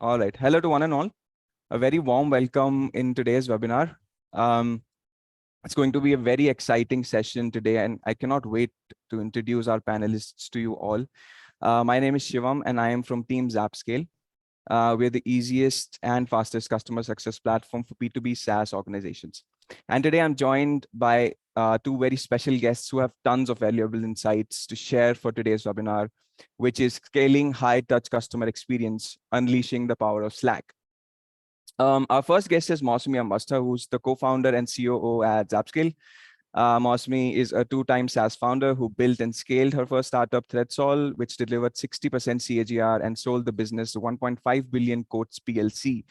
All right. Hello to one and all. A very warm welcome in today's webinar. Um, it's going to be a very exciting session today, and I cannot wait to introduce our panelists to you all. My name is Shivam, and I am from Team ZapScale. We're the easiest and fastest customer success platform for B2B SaaS organizations. And today I'm joined by two very special guests who have tons of valuable insights to share for today's webinar, which is scaling high-touch customer experience, unleashing the power of Slack. Our first guest is Mausmi Ambastha, who's the co-founder and COO at ZapScale. Mausmi is a two-time SaaS founder who built and scaled her first startup, ThreadSol, which delivered 60% CAGR and sold the business to 1.5 billion quotes PLC.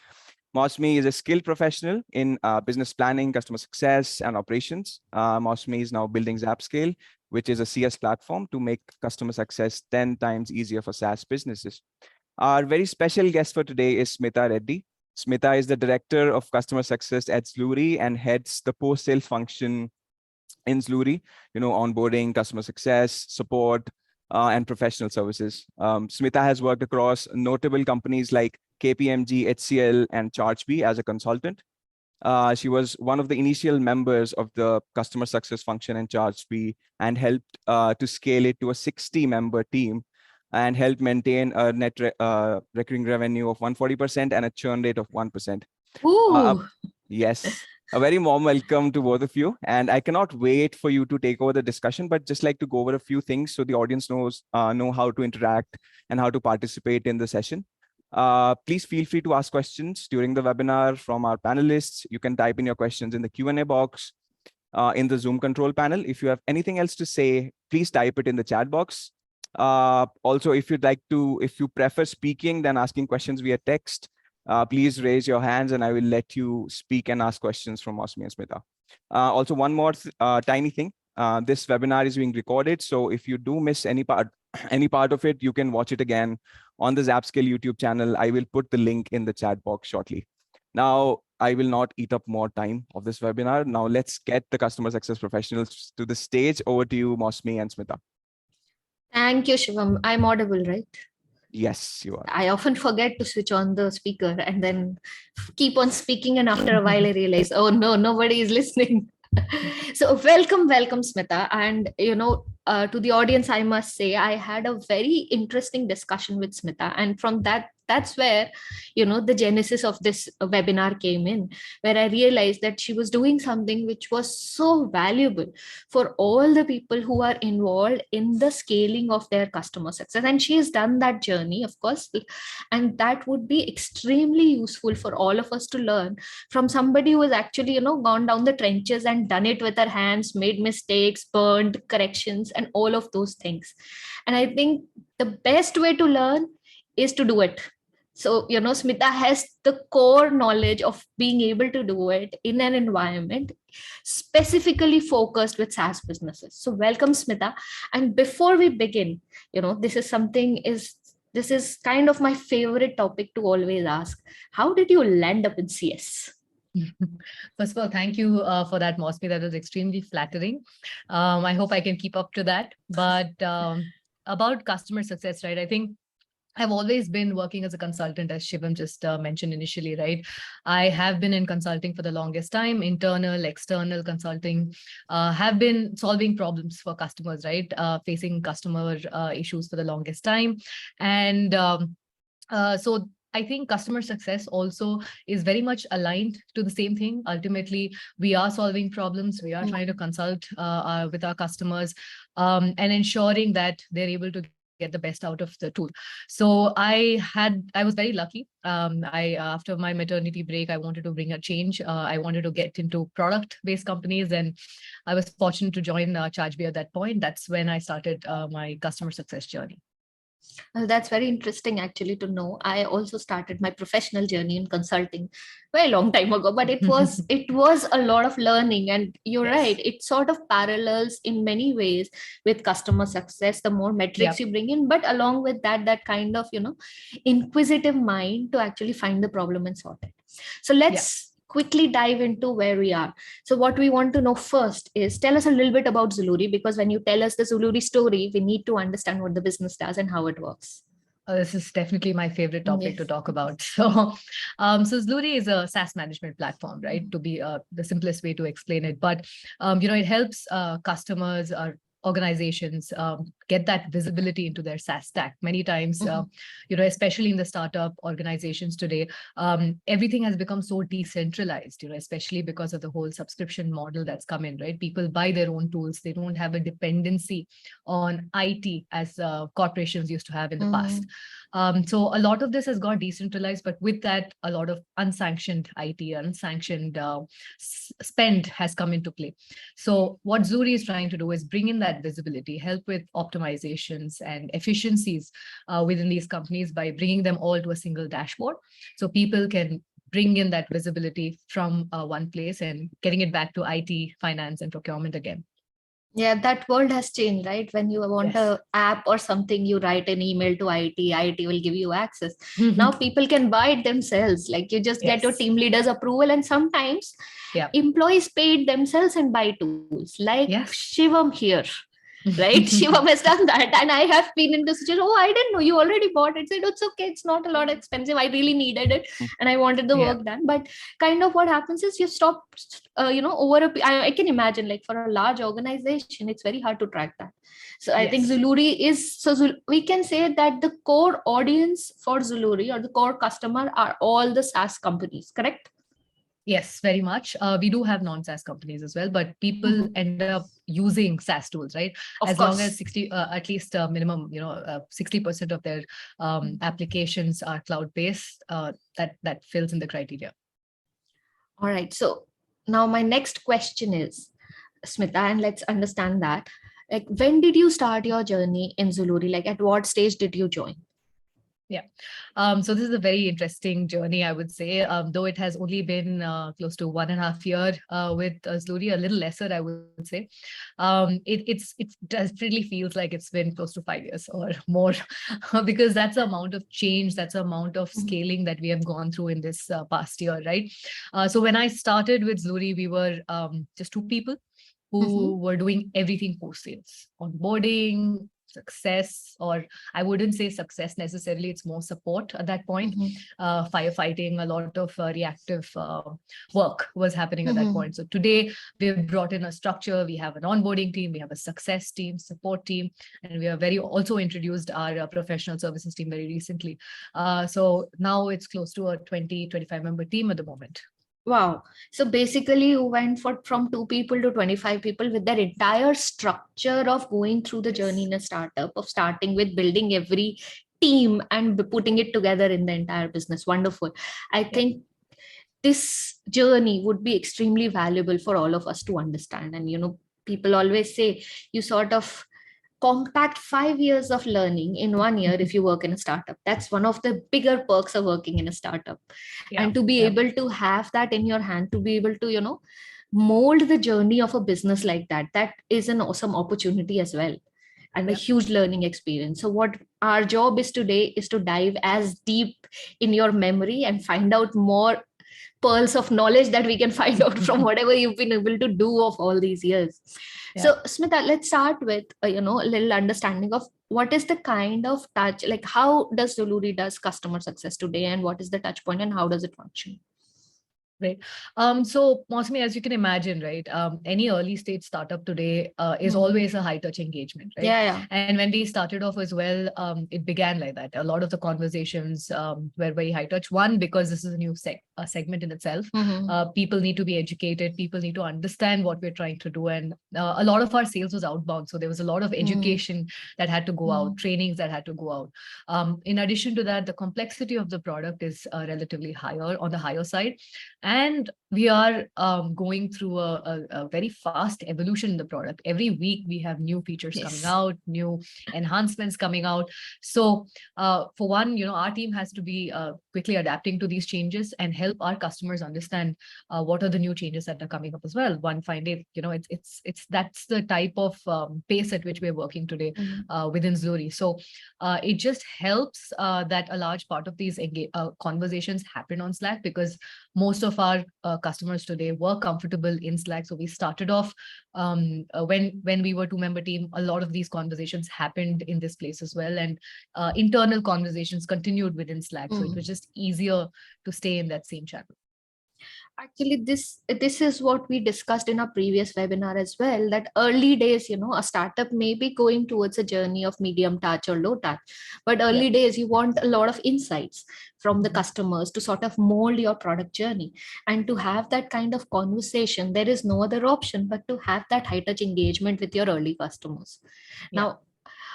Mausmi is a skilled professional in business planning, customer success, and operations. Mausmi is now building ZapScale, which is a CS platform to make customer success 10 times easier for SaaS businesses. Our very special guest for today is Smita Reddy. Smita is the director of customer success at Zluri and heads the post-sale function in Zluri, onboarding, customer success, support, and professional services. Smita has worked across notable companies like KPMG, HCL, and ChargeBee as a consultant. She was one of the initial members of the customer success function in ChargeBee and helped to scale it to a 60-member team and helped maintain a net recurring revenue of 140% and a churn rate of 1%. Yes. A very warm welcome to both of you. And I cannot wait for you to take over the discussion, but just like to go over a few things so the audience know how to interact and how to participate in the session. Please feel free to ask questions during the webinar from our panelists. You can type in your questions in the Q&A box in the Zoom control panel. If you have anything else to say, please type it in the chat box. Also, if you prefer speaking than asking questions via text, please raise your hands and I will let you speak and ask questions from Mausmi and Smita. Also, one more tiny thing. This webinar is being recorded, so if you do miss any part of it, you can watch it again on the ZapScale YouTube channel. I will put the link in the chat box shortly. Now, I will not eat up more time of this webinar. Now, let's get the customer success professionals to the stage. Over to you, Mausmi and Smita. Thank you, Shivam. I'm audible, right? Yes, you are. I often forget to switch on the speaker and then keep on speaking. And after a while, I realize, oh no, nobody is listening. So welcome, Smita. And, to the audience, I must say, I had a very interesting discussion with Smita. And from that's where, the genesis of this webinar came in, where I realized that she was doing something which was so valuable for all the people who are involved in the scaling of their customer success. And she has done that journey, of course, and that would be extremely useful for all of us to learn from somebody who has actually, gone down the trenches and done it with her hands, made mistakes, burned corrections, and all of those things. And I think the best way to learn is to do it. So, Smita has the core knowledge of being able to do it in an environment specifically focused with SaaS businesses. So welcome, Smita. And before we begin, this is kind of my favorite topic to always ask. How did you land up in CS? First of all, thank you for that, Mausmi. That was extremely flattering. I hope I can keep up to that. But about customer success, right? I think I've always been working as a consultant, as Shivam just mentioned initially, right? I have been in consulting for the longest time, internal, external consulting, have been solving problems for customers, right? Facing customer issues for the longest time. And so I think customer success also is very much aligned to the same thing. Ultimately, we are solving problems. We are trying to consult with our customers and ensuring that they're able to get the best out of the tool. So I was very lucky. After my maternity break, I wanted to bring a change. I wanted to get into product-based companies, and I was fortunate to join ChargeBee at that point. That's when I started my customer success journey. Well, that's very interesting actually to know. I also started my professional journey in consulting very long time ago, but it was a lot of learning. And you're right, it sort of parallels in many ways with customer success, the more metrics you bring in, but along with that kind of, inquisitive mind to actually find the problem and sort it. So let's quickly dive into where we are. So what we want to know first is tell us a little bit about Zluri, because when you tell us the Zluri story, we need to understand what the business does and how it works. This is definitely my favorite topic to Yes. talk about. So Zluri is a SaaS management platform, right? To be the simplest way to explain it. But it helps customers or organizations get that visibility into their SaaS stack. Many times, especially in the startup organizations today, everything has become so decentralized. Especially because of the whole subscription model that's come in, right? People buy their own tools; they don't have a dependency on IT as corporations used to have in the past. So a lot of this has got decentralized, but with that, a lot of unsanctioned IT, unsanctioned spend has come into play. So what Zuri is trying to do is bring in that visibility, help with optimizations and efficiencies within these companies by bringing them all to a single dashboard. So people can bring in that visibility from one place and getting it back to IT, finance, and procurement again. Yeah, that world has changed, right? When you want Yes. a app or something, you write an email to IT will give you access. Now Mhm. people can buy it themselves. Like you just get your Yes. team leader's approval, and sometimes Yeah. employees pay it themselves and buy tools. Like Yes. Shivam here, right? Shivam has done that, and I have been in the situation. Oh, I didn't know you already bought it. Said it's okay, it's not a lot expensive. I really needed it, and I wanted the Yeah. work done. But kind of what happens is you stop, over a. I can imagine, like for a large organization, it's very hard to track that. So I think Yes. Zluri is we can say that the core audience for Zluri or the core customer are all the SaaS companies, correct? Yes, very much. We do have non-SaaS companies as well, but people end up using SaaS tools, right? Of As long as course. 60, at least minimum, 60% of their applications are cloud-based, that fills in the criteria. All right. So now my next question is, Smita, and let's understand that. Like, when did you start your journey in Zluri? Like, at what stage did you join? Yeah. So this is a very interesting journey, I would say, though it has only been close to 1.5 years with Zluri, a little lesser, I would say. It definitely feels like it's been close to 5 years or more, because that's the amount of change, that's the amount of scaling that we have gone through in this past year, right? So when I started with Zluri, we were just 2 people who were doing everything post-sales, onboarding, success, or I wouldn't say success necessarily, it's more support at that point. Firefighting, a lot of reactive work was happening at that point. So today we've brought in a structure, we have an onboarding team, we have a success team, support team, and we are also introduced our professional services team very recently. So now it's close to a 20-25 member team at the moment. Wow. So basically you went from 2 people to 25 people with that entire structure of going through the journey in a startup, of starting with building every team and putting it together in the entire business. Wonderful. I think this journey would be extremely valuable for all of us to understand. And, people always say you sort of compact 5 years of learning in 1 year if you work in a startup. That's one of the bigger perks of working in a startup. And to be able to have that in your hand, to be able to mold the journey of a business like that is an awesome opportunity as well, and a huge learning experience. So what our job is today is to dive as deep in your memory and find out more pearls of knowledge that we can find out from whatever you've been able to do of all these years. So Smita, let's start with a little understanding of what is the kind of touch, like how does Zluri does customer success today, and what is the touch point and how does it function? Right. So Mausmi, as you can imagine, right, any early stage startup today is always a high touch engagement, right? Yeah. And when we started off as well, it began like that. A lot of the conversations were very high touch. One, because this is a new segment in itself. People need to be educated. People need to understand what we're trying to do. And a lot of our sales was outbound. So there was a lot of education that had to go out, trainings that had to go out. In addition to that, the complexity of the product is relatively higher, on the higher side. And we are going through a very fast evolution in the product. Every week we have new features coming out, new enhancements coming out. So for one, our team has to be quickly adapting to these changes and help our customers understand what are the new changes that are coming up as well. One find it, that's the type of pace at which we're working today within Zluri. So it just helps that a large part of these conversations happen on Slack, because most of of our customers today were comfortable in Slack. So we started off when we were 2-member team, a lot of these conversations happened in this place as well. And internal conversations continued within Slack. So it was just easier to stay in that same channel. Actually, this is what we discussed in our previous webinar as well, that early days, a startup may be going towards a journey of medium touch or low touch, but early days you want a lot of insights from the customers to sort of mold your product journey, and to have that kind of conversation. There is no other option but to have that high touch engagement with your early customers. Now,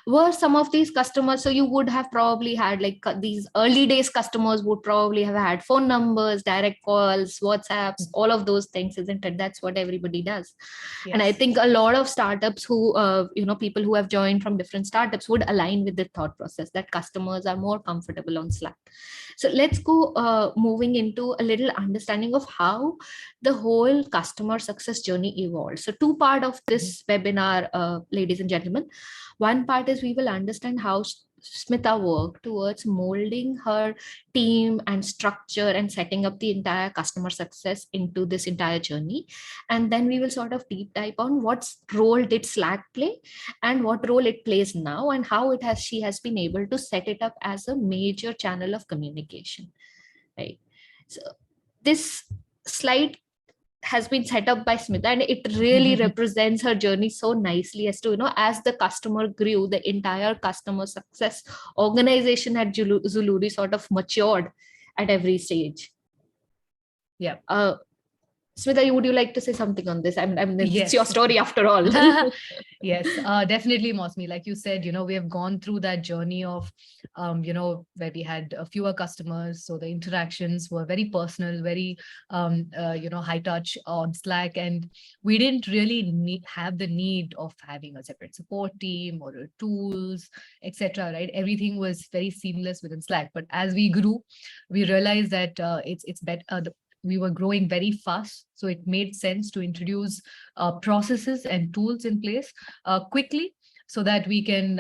were some of these customers, so you would have probably had, like, these early days customers would probably have had phone numbers, direct calls, WhatsApps, all of those things, isn't it? That's what everybody does. Yes. And I think a lot of startups who people who have joined from different startups would align with the thought process that customers are more comfortable on Slack. So let's go moving into a little understanding of how the whole customer success journey evolved. So two part of this webinar, ladies and gentlemen. One part is we will understand how Smita worked towards molding her team and structure and setting up the entire customer success into this entire journey. And then we will sort of deep dive on what role did Slack play and what role it plays now, and how she has been able to set it up as a major channel of communication. Right. So this slide has been set up by Smita, and it really represents her journey so nicely as to, as the customer grew, the entire customer success organization at Zluri sort of matured at every stage. Yeah. Smita, would you like to say something on this? Yes. It's your story after all. Yes, definitely, Mausmi. Like you said, we have gone through that journey of, where we had fewer customers. So the interactions were very personal, very, high touch on Slack. And we didn't really have the need of having a separate support team or tools, etc. Right? Everything was very seamless within Slack. But as we grew, we realized that it's better. We were growing very fast. So it made sense to introduce processes and tools in place quickly so that we can,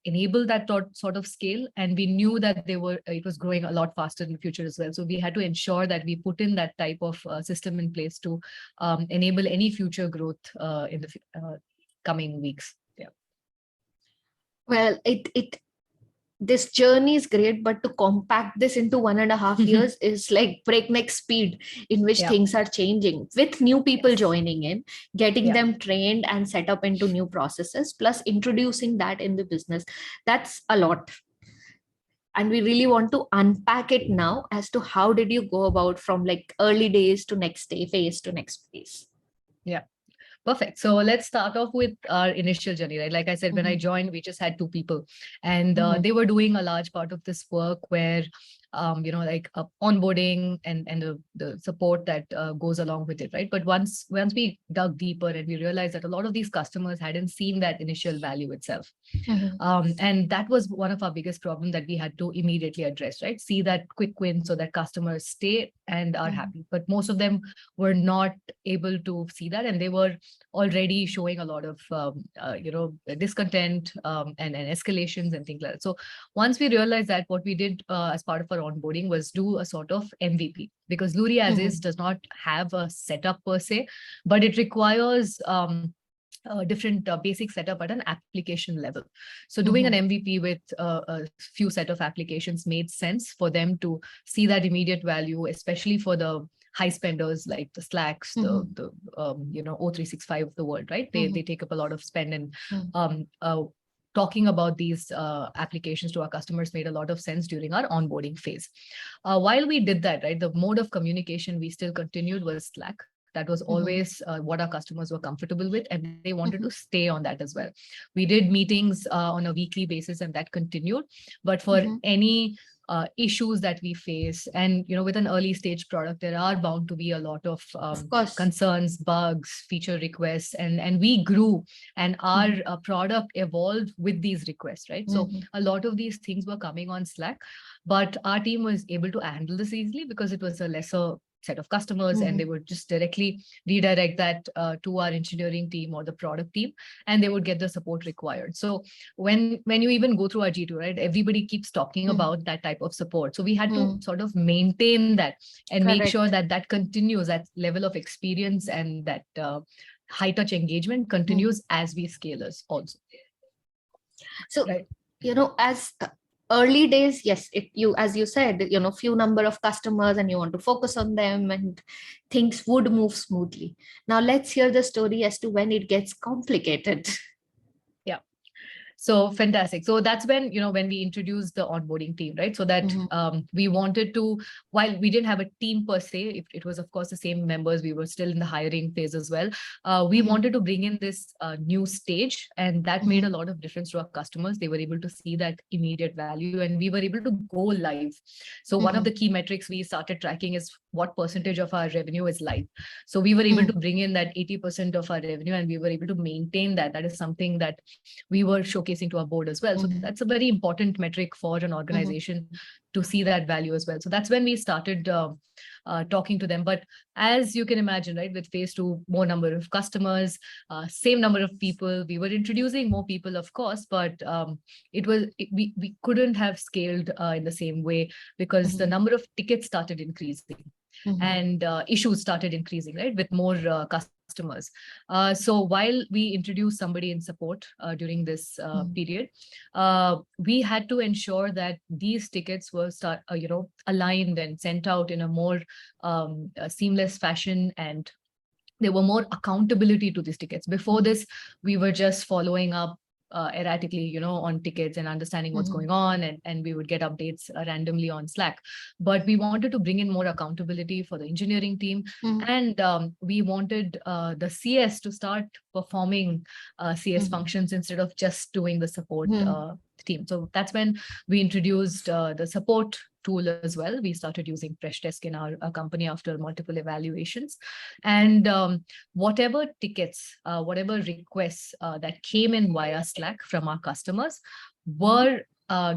enable that sort of scale. And we knew that it was growing a lot faster in the future as well. So we had to ensure that we put in that type of system in place to enable any future growth in the coming weeks. Yeah. Well, this journey is great, but to compact this into 1.5 years is like breakneck speed in which things are changing, with new people joining in, getting them trained and set up into new processes, plus introducing that in the business. That's a lot. And we really want to unpack it now as to how did you go about from like early days to next day phase to next phase. Yeah. Perfect. So let's start off with our initial journey, right? Like I said, when I joined, we just had 2 people, and they were doing a large part of this work where, onboarding and the support that goes along with it, right? But once we dug deeper and we realized that a lot of these customers hadn't seen that initial value itself. And that was one of our biggest problems that we had to immediately address, right? See that quick win so that customers stay and are happy. But most of them were not able to see that, and they were already showing a lot of, discontent and escalations and things like that. So once we realized that, what we did as part of our onboarding was do a sort of MVP, because Zluri as is does not have a setup per se, but it requires different basic setup at an application level. So doing an MVP with a few set of applications made sense for them to see that immediate value, especially for the high spenders like the Slacks, the O365 of the world, right? They take up a lot of spend, and talking about these applications to our customers made a lot of sense during our onboarding phase. While we did that, right, the mode of communication we still continued was Slack. That was always what our customers were comfortable with, and they wanted to stay on that as well. We did meetings on a weekly basis, and that continued. But for any issues that we face, and with an early stage product, there are bound to be a lot of concerns, bugs, feature requests, and we grew, and our product evolved with these requests, right? So a lot of these things were coming on Slack, but our team was able to handle this easily because it was a lesser set of customers, and they would just directly redirect that to our engineering team or the product team, and they would get the support required. So when you even go through our G2, right, everybody keeps talking about that type of support. So we had to sort of maintain that and make sure that that continues, that level of experience and that high touch engagement continues as we scale us also. So, as early days, yes, as you said, few number of customers and you want to focus on them and things would move smoothly. Now let's hear the story as to when it gets complicated. So fantastic. So that's when, when we introduced the onboarding team, right? So that we wanted to, while we didn't have a team per se, it was, of course, the same members, we were still in the hiring phase as well. We wanted to bring in this new stage, and that made a lot of difference to our customers. They were able to see that immediate value, and we were able to go live. So one of the key metrics we started tracking is what percentage of our revenue is live. So we were able to bring in that 80% of our revenue, and we were able to maintain that. That is something that we were showcasing to our board as well. So that's a very important metric for an organization to see that value as well. So that's when we started talking to them. But as you can imagine, right, with phase 2, more number of customers, same number of people, we were introducing more people, of course, but we couldn't have scaled in the same way because the number of tickets started increasing. And issues started increasing, right, with more customers. So while we introduced somebody in support during this period, we had to ensure that these tickets were aligned and sent out in a more seamless fashion, and there were more accountability to these tickets. Before this, we were just following up erratically, on tickets and understanding what's going on, and we would get updates randomly on Slack. But we wanted to bring in more accountability for the engineering team, and we wanted the CS to start performing CS functions instead of just doing the support team. So that's when we introduced the support tool as well. We started using Freshdesk in our company after multiple evaluations, and whatever tickets, whatever requests that came in via Slack from our customers were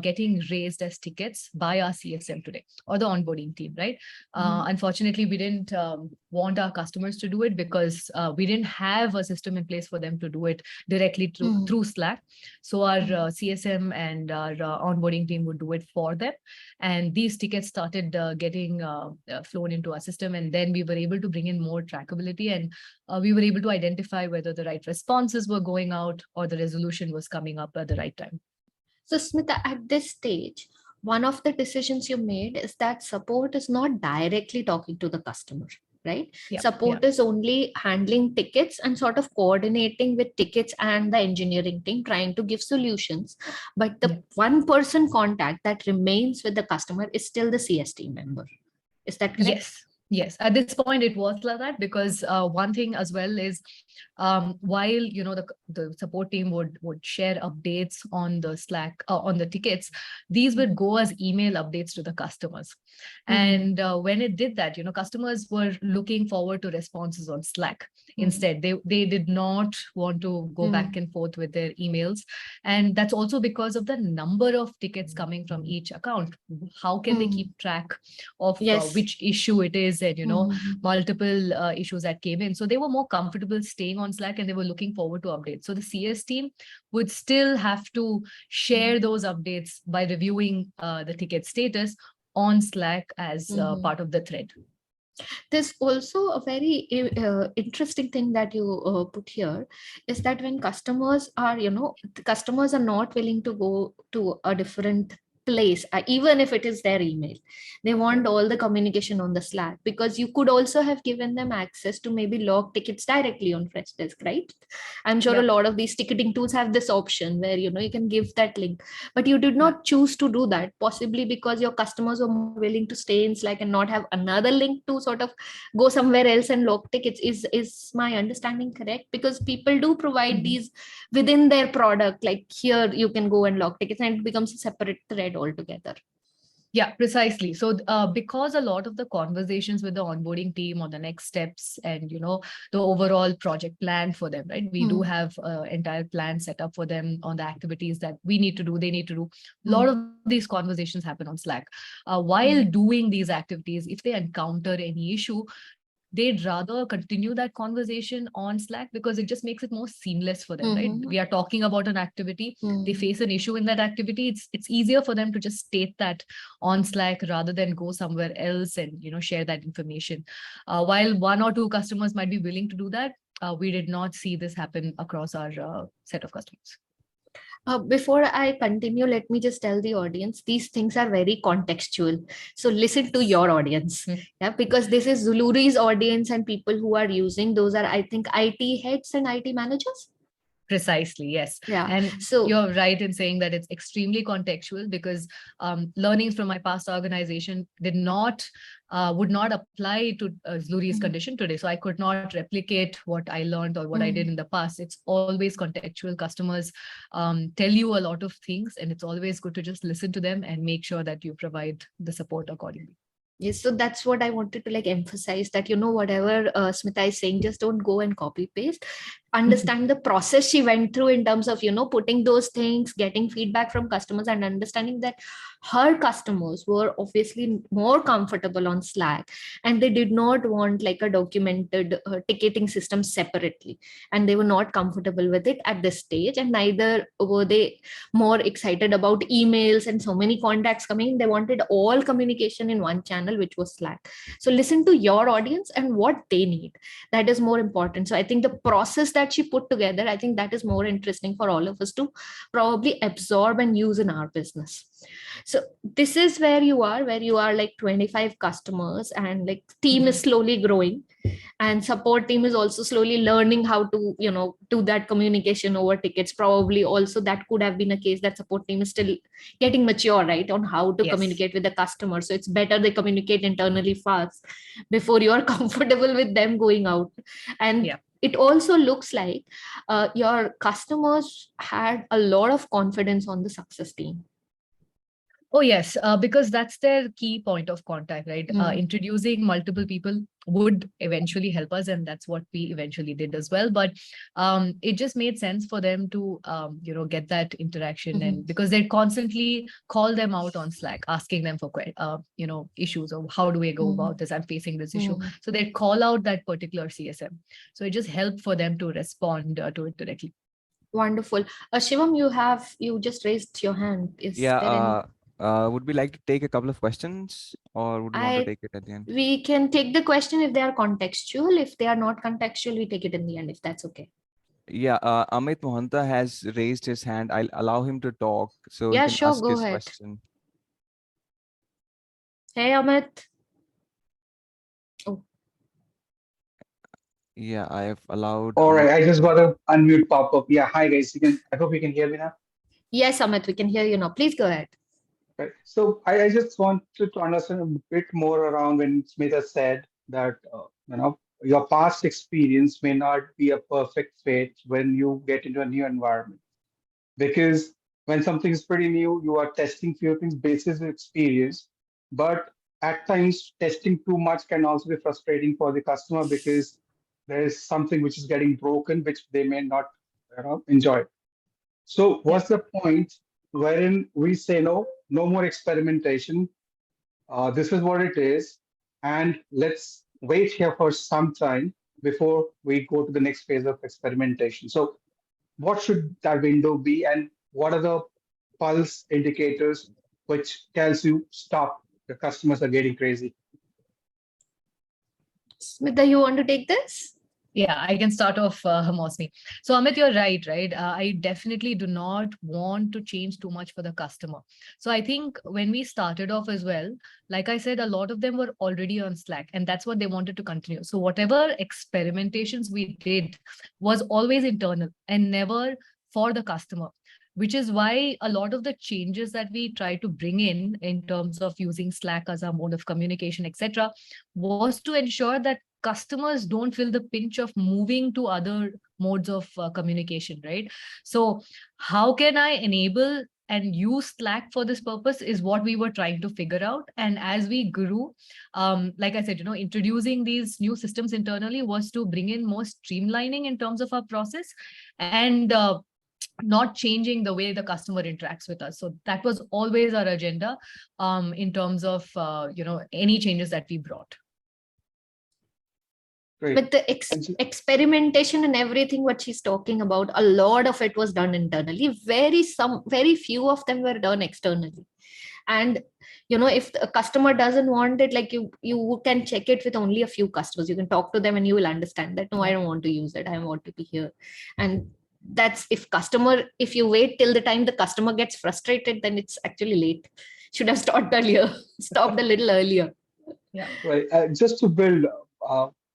getting raised as tickets by our CSM today, or the onboarding team, right? Unfortunately, we didn't want our customers to do it because we didn't have a system in place for them to do it directly through Slack. So our CSM and our onboarding team would do it for them. And these tickets started getting flown into our system. And then we were able to bring in more trackability, and we were able to identify whether the right responses were going out or the resolution was coming up at the right time. So Smita, at this stage, one of the decisions you made is that support is not directly talking to the customer, right? Support is only handling tickets and sort of coordinating with tickets and the engineering team, trying to give solutions. But the one person contact that remains with the customer is still the CS team member. Is that correct? Yes. At this point, it was like that because one thing as well is while the support team would share updates on the Slack on the tickets, these would go as email updates to the customers. And when it did that, customers were looking forward to responses on Slack. Instead, they did not want to go back and forth with their emails, and that's also because of the number of tickets coming from each account. How can they keep track of which issue it is, and multiple issues that came in? So they were more comfortable staying on Slack, and they were looking forward to updates. So the CS team would still have to share those updates by reviewing the ticket status on Slack as part of the thread. There's also a very interesting thing that you put here is that when customers are, the customers are not willing to go to a different place, even if it is their email, they want all the communication on the Slack, because you could also have given them access to maybe log tickets directly on Freshdesk, right? I'm sure a lot of these ticketing tools have this option where you can give that link, but you did not choose to do that, possibly because your customers were more willing to stay in Slack and not have another link to sort of go somewhere else and log tickets. Is my understanding correct? Because people do provide these within their product, like here you can go and log tickets, and it becomes a separate thread altogether. Yeah, precisely. So because a lot of the conversations with the onboarding team on the next steps and, the overall project plan for them, right? We do have entire plan set up for them on the activities that we need to do, they need to do. A lot of these conversations happen on Slack. While doing these activities, if they encounter any issue, they'd rather continue that conversation on Slack because it just makes it more seamless for them, right? We are talking about an activity, they face an issue in that activity. It's easier for them to just state that on Slack rather than go somewhere else and share that information. While one or two customers might be willing to do that, we did not see this happen across our set of customers. Before I continue, let me just tell the audience, these things are very contextual. So listen to your audience. Yeah, because this is Zluri's audience and people who are using, those are, I think, IT heads and IT managers. Precisely, yes. Yeah. And so you're right in saying that it's extremely contextual because learnings from my past organization would not apply to Zluri's condition today. So I could not replicate what I learned or what I did in the past. It's always contextual. Customers tell you a lot of things, and it's always good to just listen to them and make sure that you provide the support accordingly. Yes, so that's what I wanted to emphasize, that whatever Smita is saying, just don't go and copy paste. Understand the process she went through in terms of putting those things, getting feedback from customers, and understanding that her customers were obviously more comfortable on Slack, and they did not want a documented ticketing system separately, and they were not comfortable with it at this stage, and neither were they more excited about emails and so many contacts coming. They wanted all communication in one channel, which was Slack. So listen to your audience and what they need. That is more important. So I think the process that she put together, I think that is more interesting for all of us to probably absorb and use in our business. So this is where you are 25 customers, and team is slowly growing, and support team is also slowly learning how to do that communication over tickets. Probably also that could have been a case that support team is still getting mature, right, on how to communicate with the customer. So it's better they communicate internally fast before you are comfortable with them going out. And it also looks like your customers had a lot of confidence on the success team. Oh, yes, because that's their key point of contact, right? Introducing multiple people would eventually help us, and that's what we eventually did as well. But it just made sense for them to, get that interaction, and because they constantly call them out on Slack, asking them for, issues of how do we go about this? I'm facing this issue. So they call out that particular CSM. So it just helped for them to respond to it directly. Wonderful. Shivam, you just raised your hand. Is there any... would we like to take a couple of questions, or would you want to take it at the end? We can take the question if they are contextual. If they are not contextual, we take it in the end, if that's okay. Yeah, Amit Mohanta has raised his hand. I'll allow him to talk, so Yeah, he can sure, ask go his ahead. question. Hey, Amit. Oh. Yeah, I have allowed. All Amit. right, I just got a unmute pop-up. Yeah, hi guys. I hope you can hear me now. Yes, Amit, we can hear you now. Please go ahead. Right. So I just wanted to understand a bit more around when Smita said that your past experience may not be a perfect fit when you get into a new environment, because when something is pretty new, you are testing few things basis of experience, but at times testing too much can also be frustrating for the customer because there is something which is getting broken, which they may not enjoy. So what's the point wherein we say no more experimentation? This is what it is, and let's wait here for some time before we go to the next phase of experimentation. So what should that window be, and what are the pulse indicators which tells you stop, the customers are getting crazy? Smita, you want to take this? Yeah, I can start off, Mausmi. So Amit, you're right? I definitely do not want to change too much for the customer. So I think when we started off as well, like I said, a lot of them were already on Slack, and that's what they wanted to continue. So whatever experimentations we did was always internal and never for the customer, which is why a lot of the changes that we try to bring in terms of using Slack as our mode of communication, etc., was to ensure that customers don't feel the pinch of moving to other modes of communication, right? So how can I enable and use Slack for this purpose is what we were trying to figure out. And as we grew, like I said, introducing these new systems internally was to bring in more streamlining in terms of our process and not changing the way the customer interacts with us. So that was always our agenda in terms of, any changes that we brought. Great. But the experimentation and everything what she's talking about, a lot of it was done internally. Very few of them were done externally. And if a customer doesn't want it, like you can check it with only a few customers. You can talk to them and you will understand that, no, I don't want to use it, I want to be here. And that's if you wait till the time the customer gets frustrated, then it's actually late. Should have stopped earlier. Stopped a little earlier. Yeah. Right. Just to build,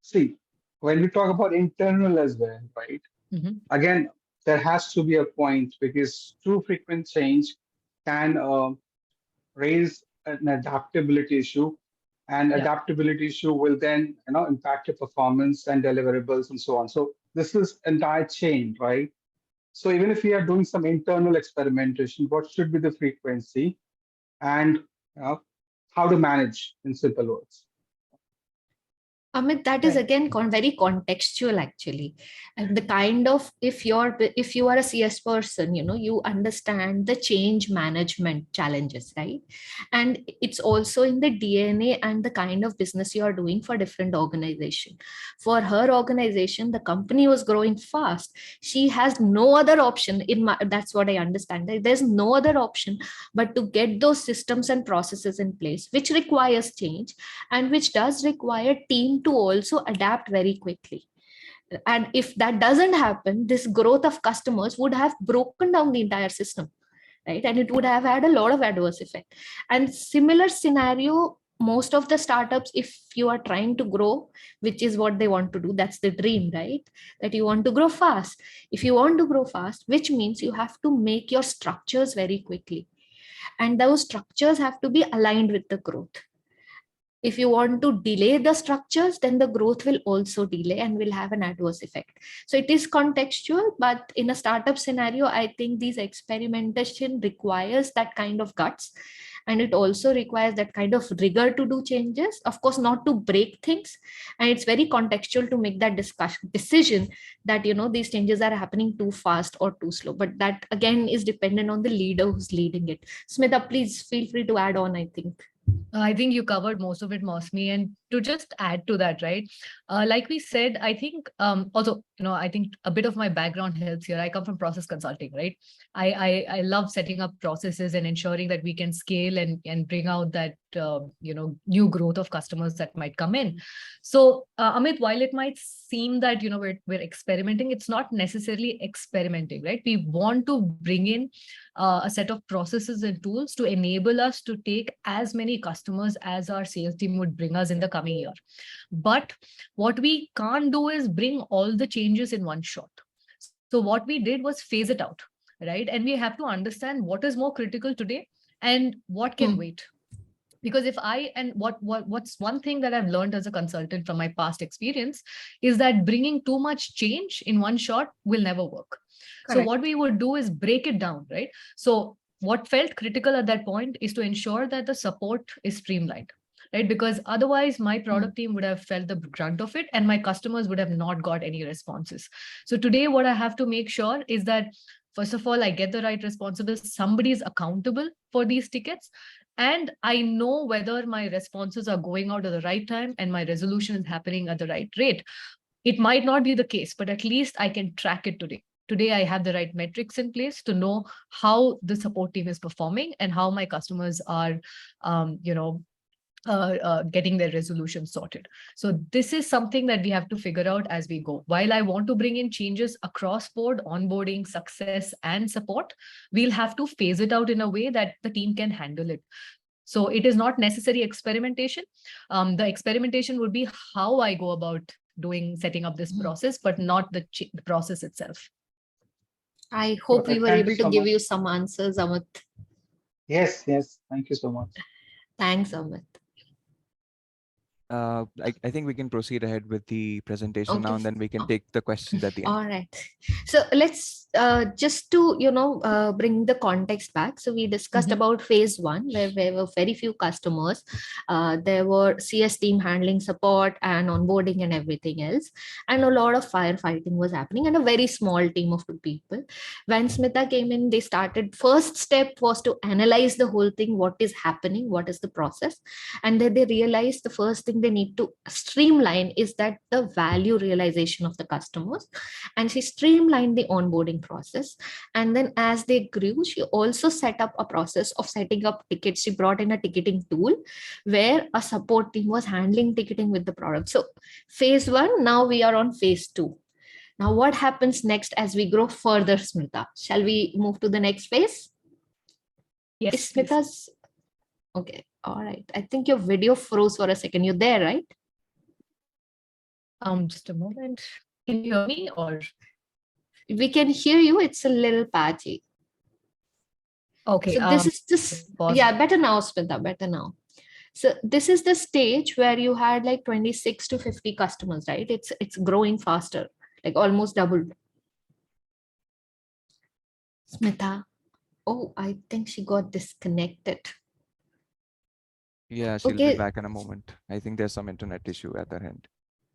see, when we talk about internal as well, right? Mm-hmm. Again, there has to be a point, because too frequent change can raise an adaptability issue, and adaptability issue will then impact your performance and deliverables and so on. So this is entire chain, right? So even if we are doing some internal experimentation, what should be the frequency, and how to manage, in simple words? Amit, that is again very contextual actually. And the kind of, if you are a CS person, you understand the change management challenges, right? And it's also in the DNA and the kind of business you are doing for different organization. For her organization, the company was growing fast. She has no other option that's what I understand. There's no other option but to get those systems and processes in place, which requires change and which does require team to also adapt very quickly. And if that doesn't happen, this growth of customers would have broken down the entire system, right? And it would have had a lot of adverse effect. And similar scenario, most of the startups, if you are trying to grow, which is what they want to do, that's the dream, right? That you want to grow fast. If you want to grow fast, which means you have to make your structures very quickly, and those structures have to be aligned with the growth. If you want to delay the structures, then the growth will also delay and will have an adverse effect. So it is contextual, but in a startup scenario, I think this experimentation requires that kind of guts. And it also requires that kind of rigor to do changes, of course, not to break things. And it's very contextual to make that decision that, these changes are happening too fast or too slow. But that again is dependent on the leader who's leading it. Smita, please feel free to add on, I think. I think you covered most of it, Mausmi. And to just add to that, right? Like we said, I think also, I think a bit of my background helps here. I come from process consulting, right? I love setting up processes and ensuring that we can scale and bring out that, new growth of customers that might come in. So, Amit, while it might seem that, we're experimenting, it's not necessarily experimenting, right? We want to bring in a set of processes and tools to enable us to take as many customers as our sales team would bring us in the coming year. But what we can't do is bring all the changes in one shot. So what we did was phase it out, right? And we have to understand what is more critical today and what can wait. Because what's one thing that I've learned as a consultant from my past experience is that bringing too much change in one shot will never work. Correct. So what we would do is break it down, right? So what felt critical at that point is to ensure that the support is streamlined, right? Because otherwise my product team would have felt the brunt of it and my customers would have not got any responses. So today what I have to make sure is that, first of all, I get the right responsibles. Somebody is accountable for these tickets. And I know whether my responses are going out at the right time and my resolution is happening at the right rate. It might not be the case, but at least I can track it today. Today, I have the right metrics in place to know how the support team is performing and how my customers are, getting their resolution sorted. So this is something that we have to figure out as we go. While I want to bring in changes across board, onboarding, success, and support, we'll have to phase it out in a way that the team can handle it. So it is not necessary experimentation. The experimentation would be how I go about setting up this process, but not the process itself. I hope we were able to give you some answers, Amit. Yes. Thank you so much. Thanks, Amit. I think we can proceed ahead with the presentation now, Okay. and then we can take the questions at the end. All right. So let's just to bring the context back. So we discussed about phase one, where there were very few customers. There were CS team handling support and onboarding and everything else, and a lot of firefighting was happening, and a very small team of 2 people. When Smita came in, they started. First step was to analyze the whole thing. What is happening? What is the process? And then they realized the first thing they need to streamline is that the value realization of the customers, and she streamlined the onboarding process. And then as they grew, she also set up a process of setting up tickets. She brought in a ticketing tool where a support team was handling ticketing with the product. So phase one, now we are on phase two. Now what happens next as we grow further, Smita? Shall we move to the next phase? Yes, Is Smita's okay? All right. I think your video froze for a second. You're there, right? Just a moment. Can you hear me or? We can hear you. It's a little patchy. Okay. So this is just, yeah, better now, Smita, better now. So this is the stage where you had like 26 to 50 customers, right? It's growing faster, like almost doubled. Smita. Oh, I think she got disconnected. Yeah, she'll Okay. be back in a moment. I think there's some internet issue at her end.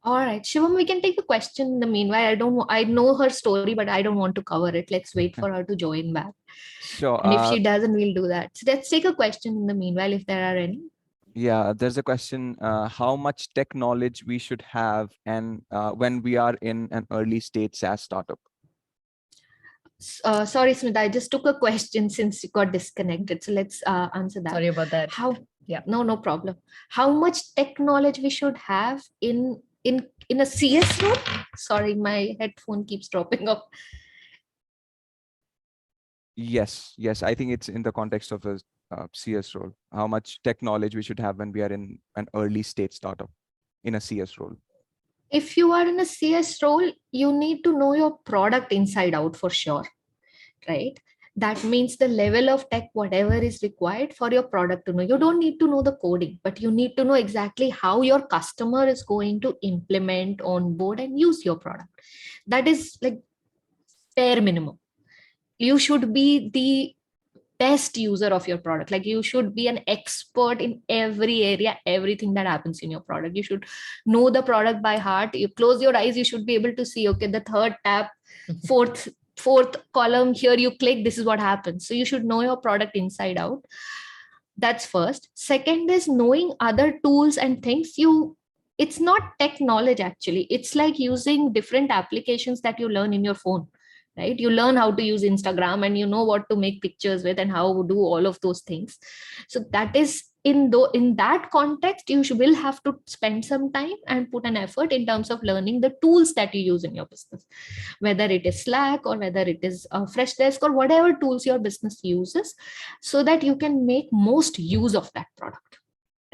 All right, Shivam, we can take the question in the meanwhile. I know her story, but I don't want to cover it. Let's wait for her to join back. Sure. And if she doesn't, we'll do that. So let's take a question in the meanwhile, if there are any. Yeah, there's a question, how much tech knowledge we should have and when we are in an early stage SaaS startup? Sorry, Smita, I just took a question since you got disconnected. So let's answer that. Sorry about that. No problem. How much tech knowledge we should have in a CS role? Sorry, my headphone keeps dropping off. Yes, I think it's in the context of a CS role. How much tech knowledge we should have when we are in an early stage startup in a CS role? If you are in a CS role, you need to know your product inside out for sure, right? That means the level of tech, whatever is required for your product to know. You don't need to know the coding, but you need to know exactly how your customer is going to implement, onboard, and use your product. That is like bare minimum. You should be the best user of your product. Like you should be an expert in every area, everything that happens in your product. You should know the product by heart. You close your eyes, you should be able to see, okay, the third tab, fourth column here, you click, this is what happens. So you should know your product inside out. That's first. Second is knowing other tools and things. It's not tech knowledge actually. It's like using different applications that you learn in your phone, right? You learn how to use Instagram and you know what to make pictures with and how to do all of those things. So that is in that context, you will have to spend some time and put an effort in terms of learning the tools that you use in your business, whether it is Slack or whether it is Freshdesk or whatever tools your business uses, so that you can make most use of that product.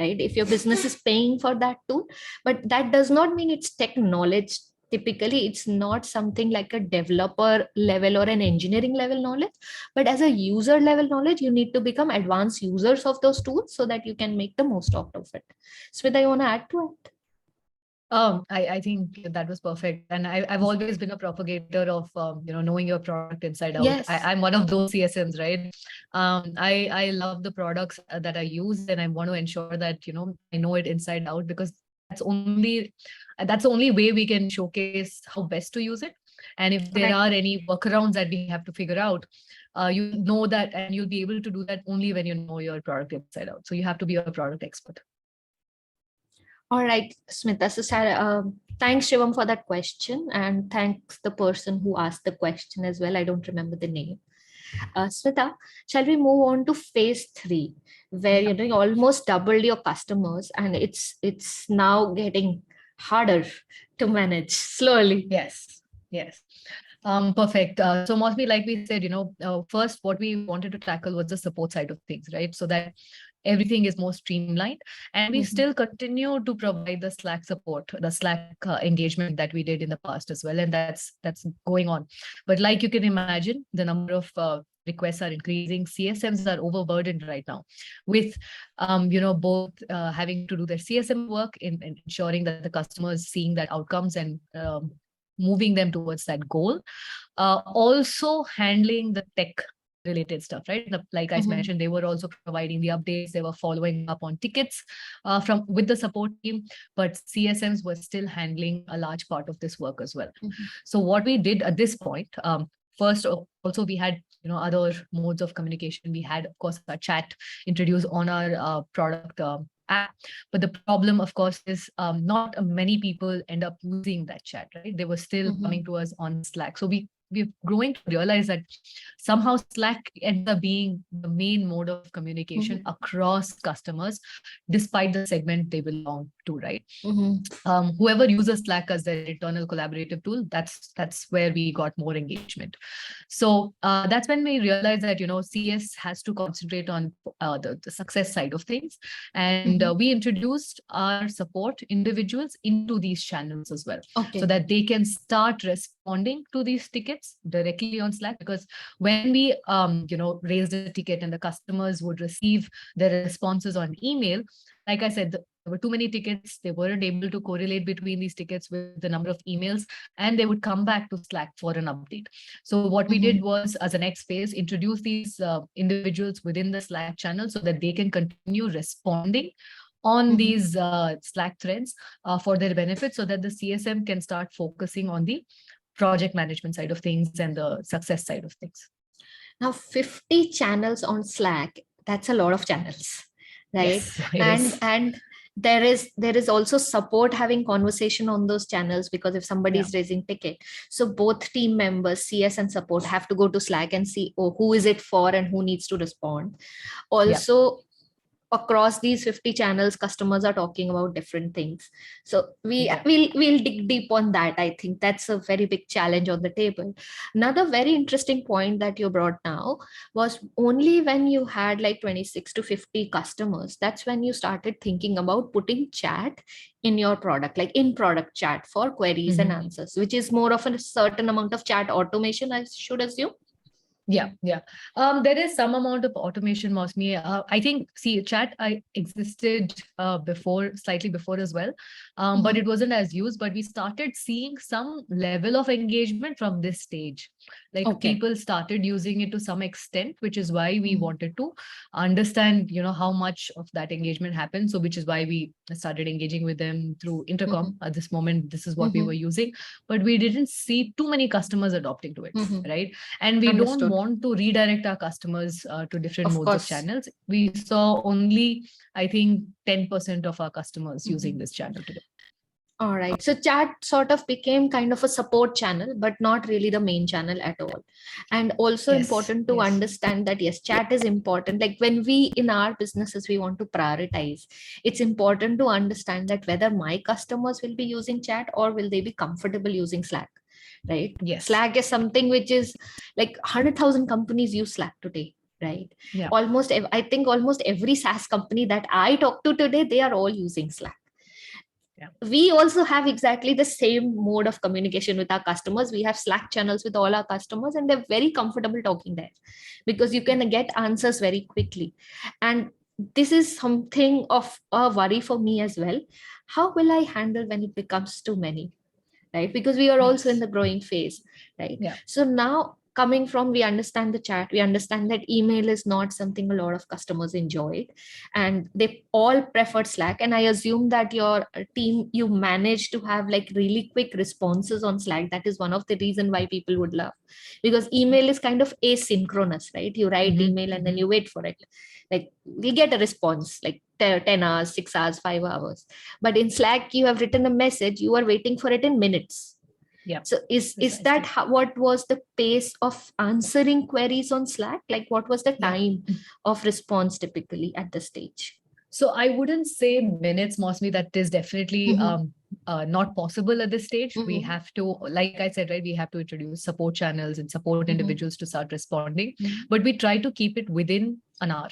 Right? If your business is paying for that tool, but that does not mean it's tech knowledge. Typically, it's not something like a developer level or an engineering level knowledge, but as a user level knowledge, you need to become advanced users of those tools so that you can make the most out of it. Smita, you want to add to it? I think that was perfect. And I've always been a propagator of, knowing your product inside out. Yes. I'm one of those CSMs, right? I love the products that I use, and I want to ensure that, I know it inside out, because that's the only way we can showcase how best to use it. And if there are any workarounds that we have to figure out, you know that, and you'll be able to do that only when you know your product inside out. So you have to be a product expert. All right, Smita. So, thanks, Shivam, for that question. And thanks the person who asked the question as well. I don't remember the name. Smita, shall we move on to phase 3, where you almost doubled your customers and it's now getting harder to manage slowly? Yes. Perfect. So Mausmi, like we said, first what we wanted to tackle was the support side of things, right? So that everything is more streamlined, and we still continue to provide the Slack support, the Slack engagement that we did in the past as well, and that's going on. But like you can imagine, the number of requests are increasing. CSMs are overburdened right now with, both having to do their CSM work in ensuring that the customers seeing that outcomes and moving them towards that goal. Also handling the tech related stuff, right? Like I mentioned, they were also providing the updates. They were following up on tickets with the support team, but CSMs were still handling a large part of this work as well. So what we did at this point, first, also we had other modes of communication. We had, of course, a chat introduced on our product app, but the problem, of course, is not many people end up using that chat, right? They were still coming to us on Slack. So we're growing to realize that somehow Slack ends up being the main mode of communication across customers, despite the segment they belong to, right? Whoever uses Slack as their internal collaborative tool, that's where we got more engagement. So that's when we realized that, CS has to concentrate on the success side of things. And we introduced our support individuals into these channels as well, so that they can start responding to these tickets directly on Slack. Because when we, raised a ticket and the customers would receive their responses on email, like I said, there were too many tickets. They weren't able to correlate between these tickets with the number of emails, and they would come back to Slack for an update. So what we did was, as a next phase, introduce these individuals within the Slack channel so that they can continue responding on these Slack threads for their benefit, so that the CSM can start focusing on the project management side of things and the success side of things. Now, 50 channels on Slack, that's a lot of channels, right? Yes, and there is also support having conversation on those channels, because if somebody is raising ticket, so both team members, CS and support, have to go to Slack and see, who is it for and who needs to respond. Also, across these 50 channels, customers are talking about different things. So we'll dig deep on that. I think that's a very big challenge on the table. Another very interesting point that you brought now was, only when you had like 26 to 50 customers, that's when you started thinking about putting chat in your product, like in product chat for queries and answers, which is more of a certain amount of chat automation, I should assume. Yeah. There is some amount of automation, Mausmi. I think, chat existed slightly before as well, but it wasn't as used. But we started seeing some level of engagement from this stage. Like people started using it to some extent, which is why we wanted to understand, how much of that engagement happened. So which is why we started engaging with them through intercom. At this moment, this is what we were using, but we didn't see too many customers adopting to it, right? And we don't want to redirect our customers to different modes of channels. We saw only, I think, 10% of our customers using this channel today. All right. So chat sort of became kind of a support channel, but not really the main channel at all. And also important to understand that, yes, chat is important. Like when we, in our businesses, we want to prioritize, it's important to understand that whether my customers will be using chat or will they be comfortable using Slack, right? Yes. Slack is something which is like 100,000 companies use Slack today, right? Yeah. I think almost every SaaS company that I talk to today, they are all using Slack. We also have exactly the same mode of communication with our customers. We have Slack channels with all our customers, and they're very comfortable talking there because you can get answers very quickly. And this is something of a worry for me as well. How will I handle when it becomes too many, right? Because we are also in the growing phase, right? So now, coming from, we understand the chat, we understand that email is not something a lot of customers enjoyed, and they all preferred Slack. And I assume that your team, you managed to have like really quick responses on Slack. That is one of the reasons why people would love, because email is kind of asynchronous, right? You write email and then you wait for it. Like we get a response like 10 hours, 6 hours, 5 hours. But in Slack, you have written a message, you are waiting for it in minutes. Yeah. So is that what was the pace of answering queries on Slack? Like what was the time of response typically at the stage? So I wouldn't say minutes, Mausmi. That is definitely not possible at this stage. We have to, like I said, right, we have to introduce support channels and support individuals to start responding. But we try to keep it within an hour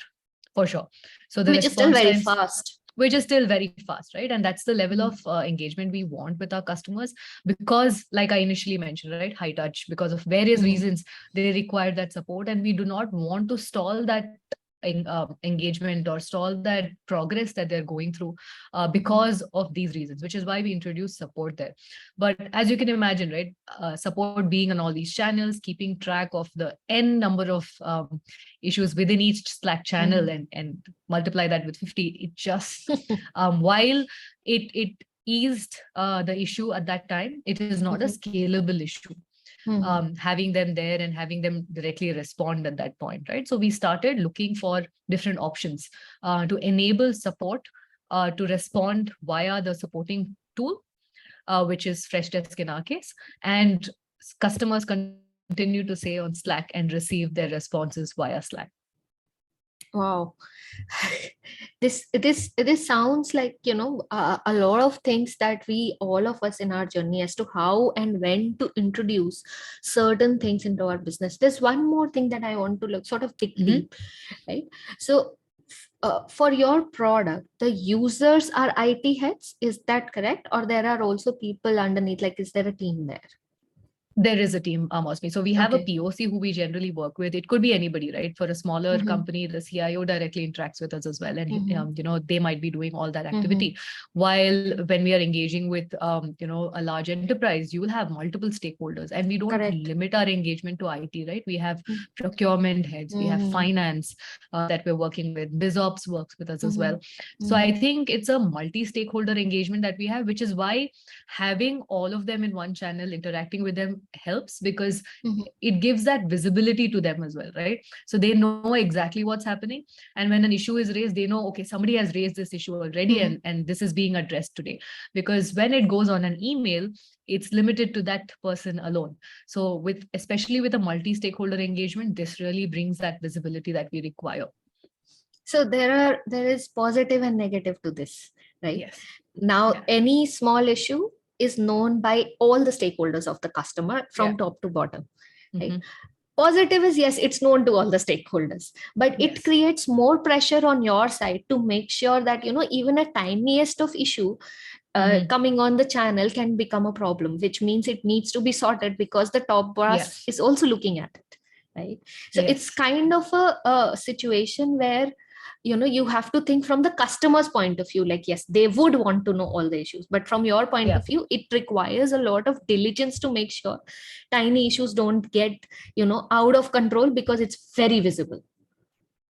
for sure. So the which is still very times, fast. which is still very fast, right? And that's the level of engagement we want with our customers, because like I initially mentioned, right, high touch, because of various reasons, they require that support, and we do not want to stall that engagement or stall that progress that they're going through because of these reasons, which is why we introduce support there. But as you can imagine, right, support being on all these channels, keeping track of the n number of issues within each Slack channel and multiply that with 50, it just while it eased the issue at that time, it is not a scalable issue. Having them there and having them directly respond at that point, right? So we started looking for different options to enable support to respond via the supporting tool, which is Freshdesk in our case, and customers continue to stay on Slack and receive their responses via Slack. Wow. This sounds like, a lot of things that we, all of us in our journey as to how and when to introduce certain things into our business. There's one more thing that I want to look sort of dig deep, right? So for your product, the users are IT heads, is that correct? Or there are also people underneath, like, is there a team there? There is a team, Mausmi. So we have a POC who we generally work with. It could be anybody, right? For a smaller company, the CIO directly interacts with us as well. And, they might be doing all that activity. While when we are engaging with, a large enterprise, you will have multiple stakeholders, and we don't limit our engagement to IT, right? We have procurement heads, we have finance that we're working with. BizOps works with us as well. So I think it's a multi-stakeholder engagement that we have, which is why having all of them in one channel, interacting with them, helps, because it gives that visibility to them as well, right? So they know exactly what's happening, and when an issue is raised, they know, okay, somebody has raised this issue already, and this is being addressed today. Because when it goes on an email, it's limited to that person alone. So especially with a multi-stakeholder engagement, this really brings that visibility that we require. So there is positive and negative to this, right? Yes. Now, any small issue is known by all the stakeholders of the customer from top to bottom. Right? Positive is, yes, it's known to all the stakeholders, but it creates more pressure on your side to make sure that, even a tiniest of issue coming on the channel can become a problem, which means it needs to be sorted because the top boss is also looking at it. Right. So it's kind of a situation where, you have to think from the customer's point of view, like, yes, they would want to know all the issues, but from your point of view, it requires a lot of diligence to make sure tiny issues don't get, out of control, because it's very visible.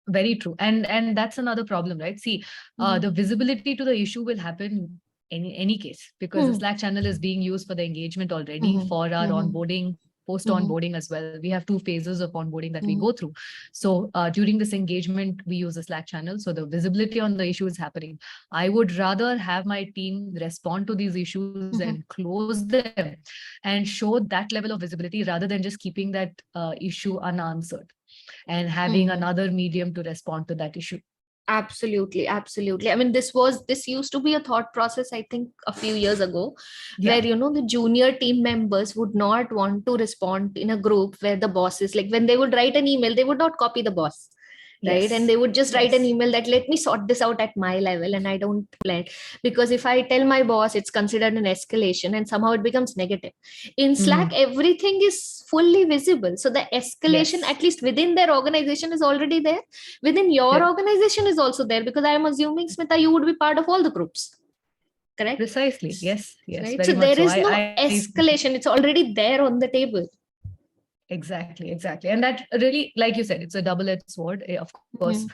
Very true. And that's another problem, right? See, the visibility to the issue will happen in any case, because the Slack channel is being used for the engagement already, for our onboarding, post onboarding as well. We have 2 phases of onboarding that we go through. So during this engagement, we use a Slack channel. So the visibility on the issue is happening. I would rather have my team respond to these issues and close them and show that level of visibility, rather than just keeping that issue unanswered and having another medium to respond to that issue. Absolutely. I mean, this used to be a thought process, I think, a few years ago, where, the junior team members would not want to respond in a group where the boss is, like, when they would write an email, they would not copy the boss. Right. And they would just write an email that, let me sort this out at my level, and I don't let, because if I tell my boss, it's considered an escalation and somehow it becomes negative. In Slack, everything is fully visible. So the escalation, at least within their organization, is already there. Within your organization is also there, because I am assuming, Smita, you would be part of all the groups. Correct? Precisely. Yes. Right? So there is no escalation. It's already there on the table. Exactly. And that really, like you said, it's a double-edged sword. Of course,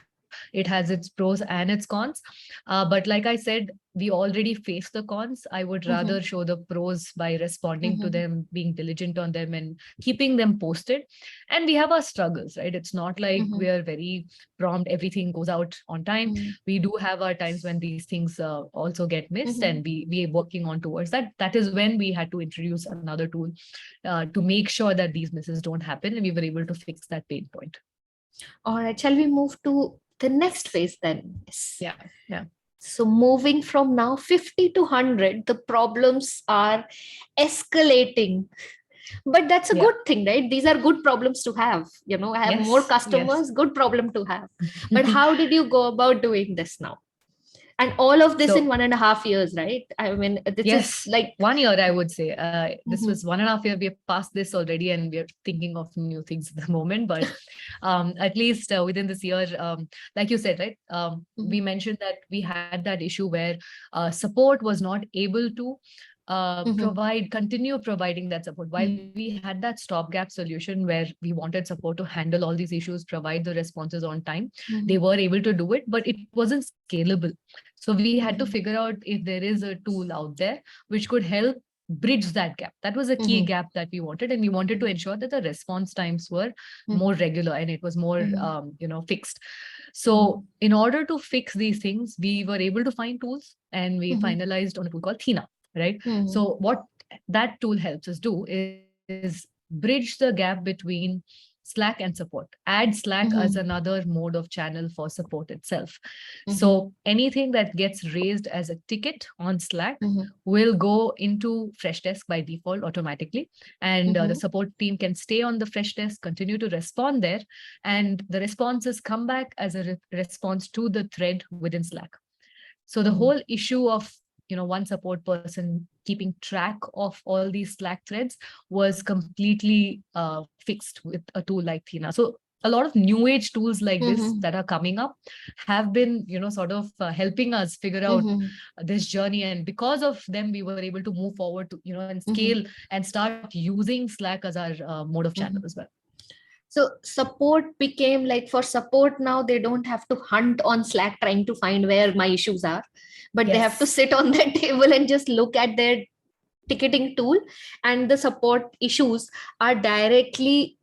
it has its pros and its cons. But like I said, we already face the cons. I would rather show the pros by responding to them, being diligent on them, and keeping them posted. And we have our struggles, right? It's not like we are very prompt, everything goes out on time. We do have our times when these things also get missed, and we are working on towards that. That is when we had to introduce another tool to make sure that these misses don't happen, and we were able to fix that pain point. All right, shall we move to the next phase then? Yeah. So moving from now 50 to 100, the problems are escalating. But that's a good thing, right? These are good problems to have. I have more customers, good problem to have. But how did you go about doing this now? And all of this So- in 1.5 years, right? I mean, this Yes, is like 1 year, I would say. This Mhm. was 1.5 years. We have passed this already, and we're thinking of new things at the moment. But at least within this year, like you said, right? We mentioned that we had that issue where support was not able to continue providing that support. While we had that stopgap solution where we wanted support to handle all these issues, provide the responses on time, they were able to do it, but it wasn't scalable. So we had to figure out if there is a tool out there which could help bridge that gap. That was a key gap that we wanted, and we wanted to ensure that the response times were more regular and it was more, fixed. So in order to fix these things, we were able to find tools, and we finalized on a tool called Thina, right? So what that tool helps us do is bridge the gap between Slack and support. Add Slack as another mode of channel for support itself. So anything that gets raised as a ticket on Slack will go into Freshdesk by default automatically. And the support team can stay on the Freshdesk, continue to respond there. And the responses come back as a response to the thread within Slack. So the whole issue of one support person keeping track of all these Slack threads was completely fixed with a tool like Thina. So a lot of new age tools like this that are coming up have been, sort of helping us figure out this journey. And because of them, we were able to move forward to, and scale and start using Slack as our mode of channel as well. So support became like, for support now, they don't have to hunt on Slack trying to find where my issues are, but they have to sit on that table and just look at their ticketing tool, and the support issues are directly,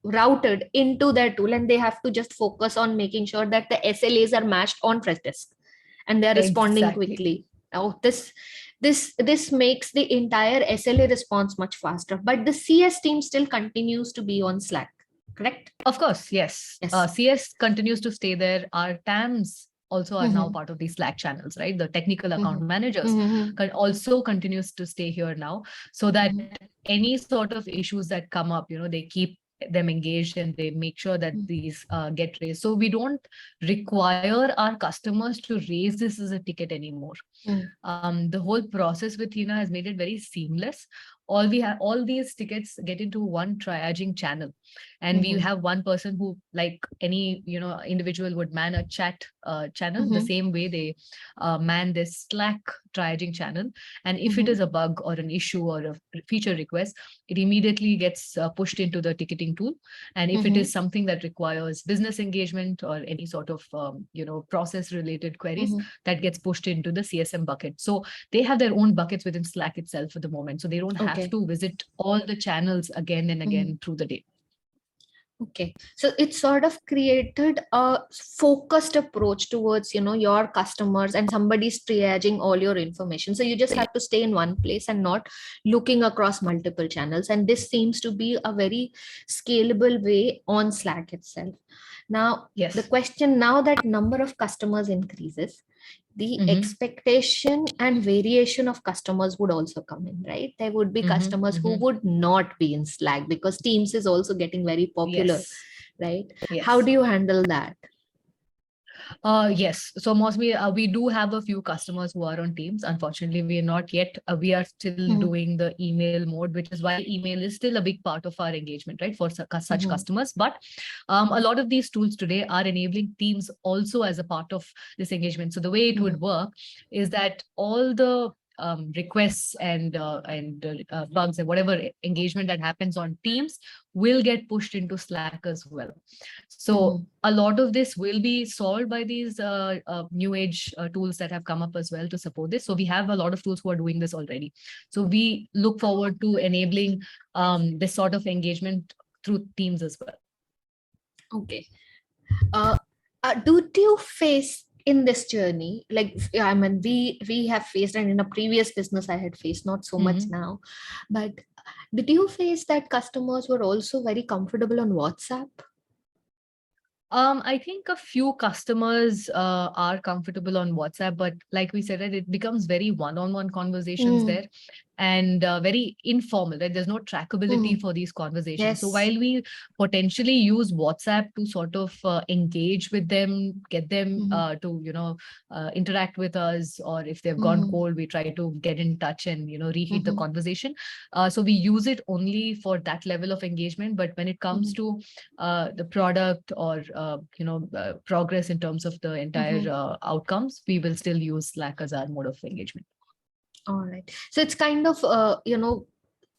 routed into their tool, and they have to just focus on making sure that the SLAs are matched on Freshdesk and they are responding quickly. Now this makes the entire SLA response much faster, but the CS team still continues to be on Slack, correct? Of course, yes. CS continues to stay there. Our TAMs also are now part of these Slack channels, right? The technical account managers also continues to stay here now, so that any sort of issues that come up, they keep them engaged and they make sure that these get raised. So we don't require our customers to raise this as a ticket anymore. The whole process with Thina has made it very seamless. All these tickets get into one triaging channel, and we have one person who, like any individual would man a chat channel, the same way they man this Slack triaging channel. And if it is a bug or an issue or a feature request, it immediately gets pushed into the ticketing tool. And if it is something that requires business engagement or any sort of process related queries, that gets pushed into the CSM bucket. So they have their own buckets within Slack itself at the moment, so they don't have to visit all the channels again and again through the day. Okay, so it sort of created a focused approach towards your customers, and somebody's triaging all your information, so you just have to stay in one place and not looking across multiple channels. And this seems to be a very scalable way on Slack itself. Now the question, now that number of customers increases, the expectation and variation of customers would also come in, right? There would be customers who would not be in Slack because Teams is also getting very popular, right? How do you handle that? Yes. So Mausmi, we do have a few customers who are on Teams. Unfortunately, we are not yet. We are still doing the email mode, which is why email is still a big part of our engagement, right, for such customers. But a lot of these tools today are enabling Teams also as a part of this engagement. So the way it would work is that all the requests and bugs and whatever engagement that happens on Teams will get pushed into Slack as well. So a lot of this will be solved by these new age tools that have come up as well to support this. So we have a lot of tools who are doing this already. So we look forward to enabling this sort of engagement through Teams as well. Okay. Do you face in this journey, like, I mean, we have faced, and in a previous business I had faced, not so much now, but did you face that customers were also very comfortable on WhatsApp? I think a few customers are comfortable on WhatsApp, but like we said, it becomes very one-on-one conversations there. and very informal, right? There's no trackability for these conversations. So Yes. while we potentially use WhatsApp to sort of engage with them, get them to, interact with us, or if they've gone cold, we try to get in touch and, reheat the conversation. So we use it only for that level of engagement. But when it comes to the product or, progress in terms of the entire outcomes, we will still use Slack as our mode of engagement. All right. So it's kind of,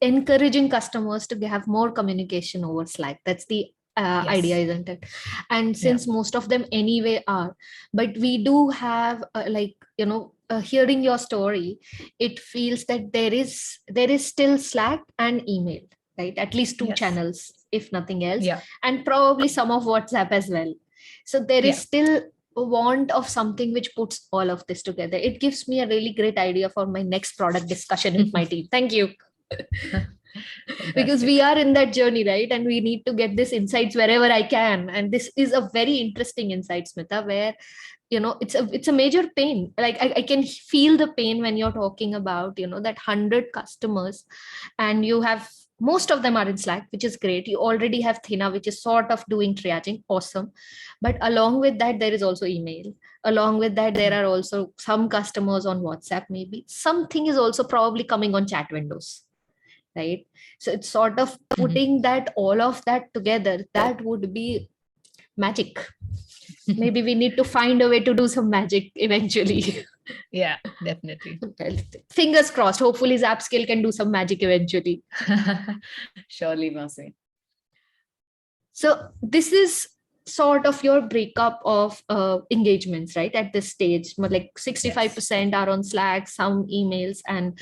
encouraging customers to have more communication over Slack. That's the idea, isn't it? And since most of them anyway are, but we do have hearing your story, it feels that there is still Slack and email, right? At least two channels, if nothing else, and probably some of WhatsApp as well. So there is still a want of something which puts all of this together. It gives me a really great idea for my next product discussion with my team. Thank you. Because we are in that journey, right? And we need to get this insights wherever I can. And this is a very interesting insight, Smita, where it's a major pain. Like I can feel the pain when you're talking about that 100 customers, and you have most of them are in Slack, which is great. You already have Thina, which is sort of doing triaging. Awesome. But along with that, there is also email. Along with that, there are also some customers on WhatsApp, maybe. Something is also probably coming on chat windows, right? So it's sort of putting that all of that together. That would be magic. Maybe we need to find a way to do some magic eventually. Yeah, definitely. Well, fingers crossed. Hopefully ZapScale can do some magic eventually. Surely, Mausmi. So this is sort of your breakup of engagements, right? At this stage, like 65% are on Slack, some emails. And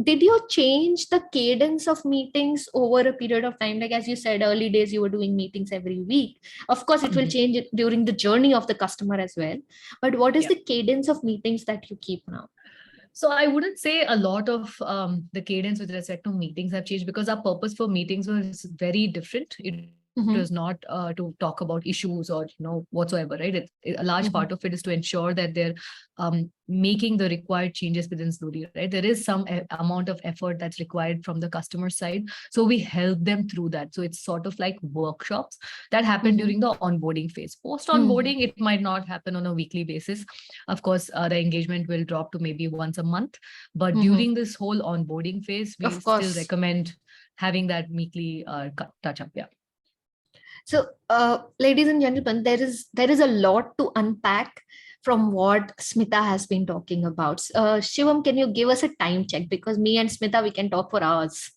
did you change the cadence of meetings over a period of time? Like, as you said, early days, you were doing meetings every week. Of course, it will change during the journey of the customer as well. But what is the cadence of meetings that you keep now? So I wouldn't say a lot of the cadence with respect to meetings have changed, because our purpose for meetings was very different. It was not to talk about issues or whatsoever, right? A large part of it is to ensure that they're making the required changes within Zluri, right? There is some amount of effort that's required from the customer side, so we help them through that. So it's sort of like workshops that happen during the onboarding phase. Post onboarding, it might not happen on a weekly basis. Of course, the engagement will drop to maybe once a month, but during this whole onboarding phase, we still recommend having that weekly touch up. So, ladies and gentlemen, there is a lot to unpack from what Smita has been talking about. Shivam, can you give us a time check? Because me and Smita, we can talk for hours.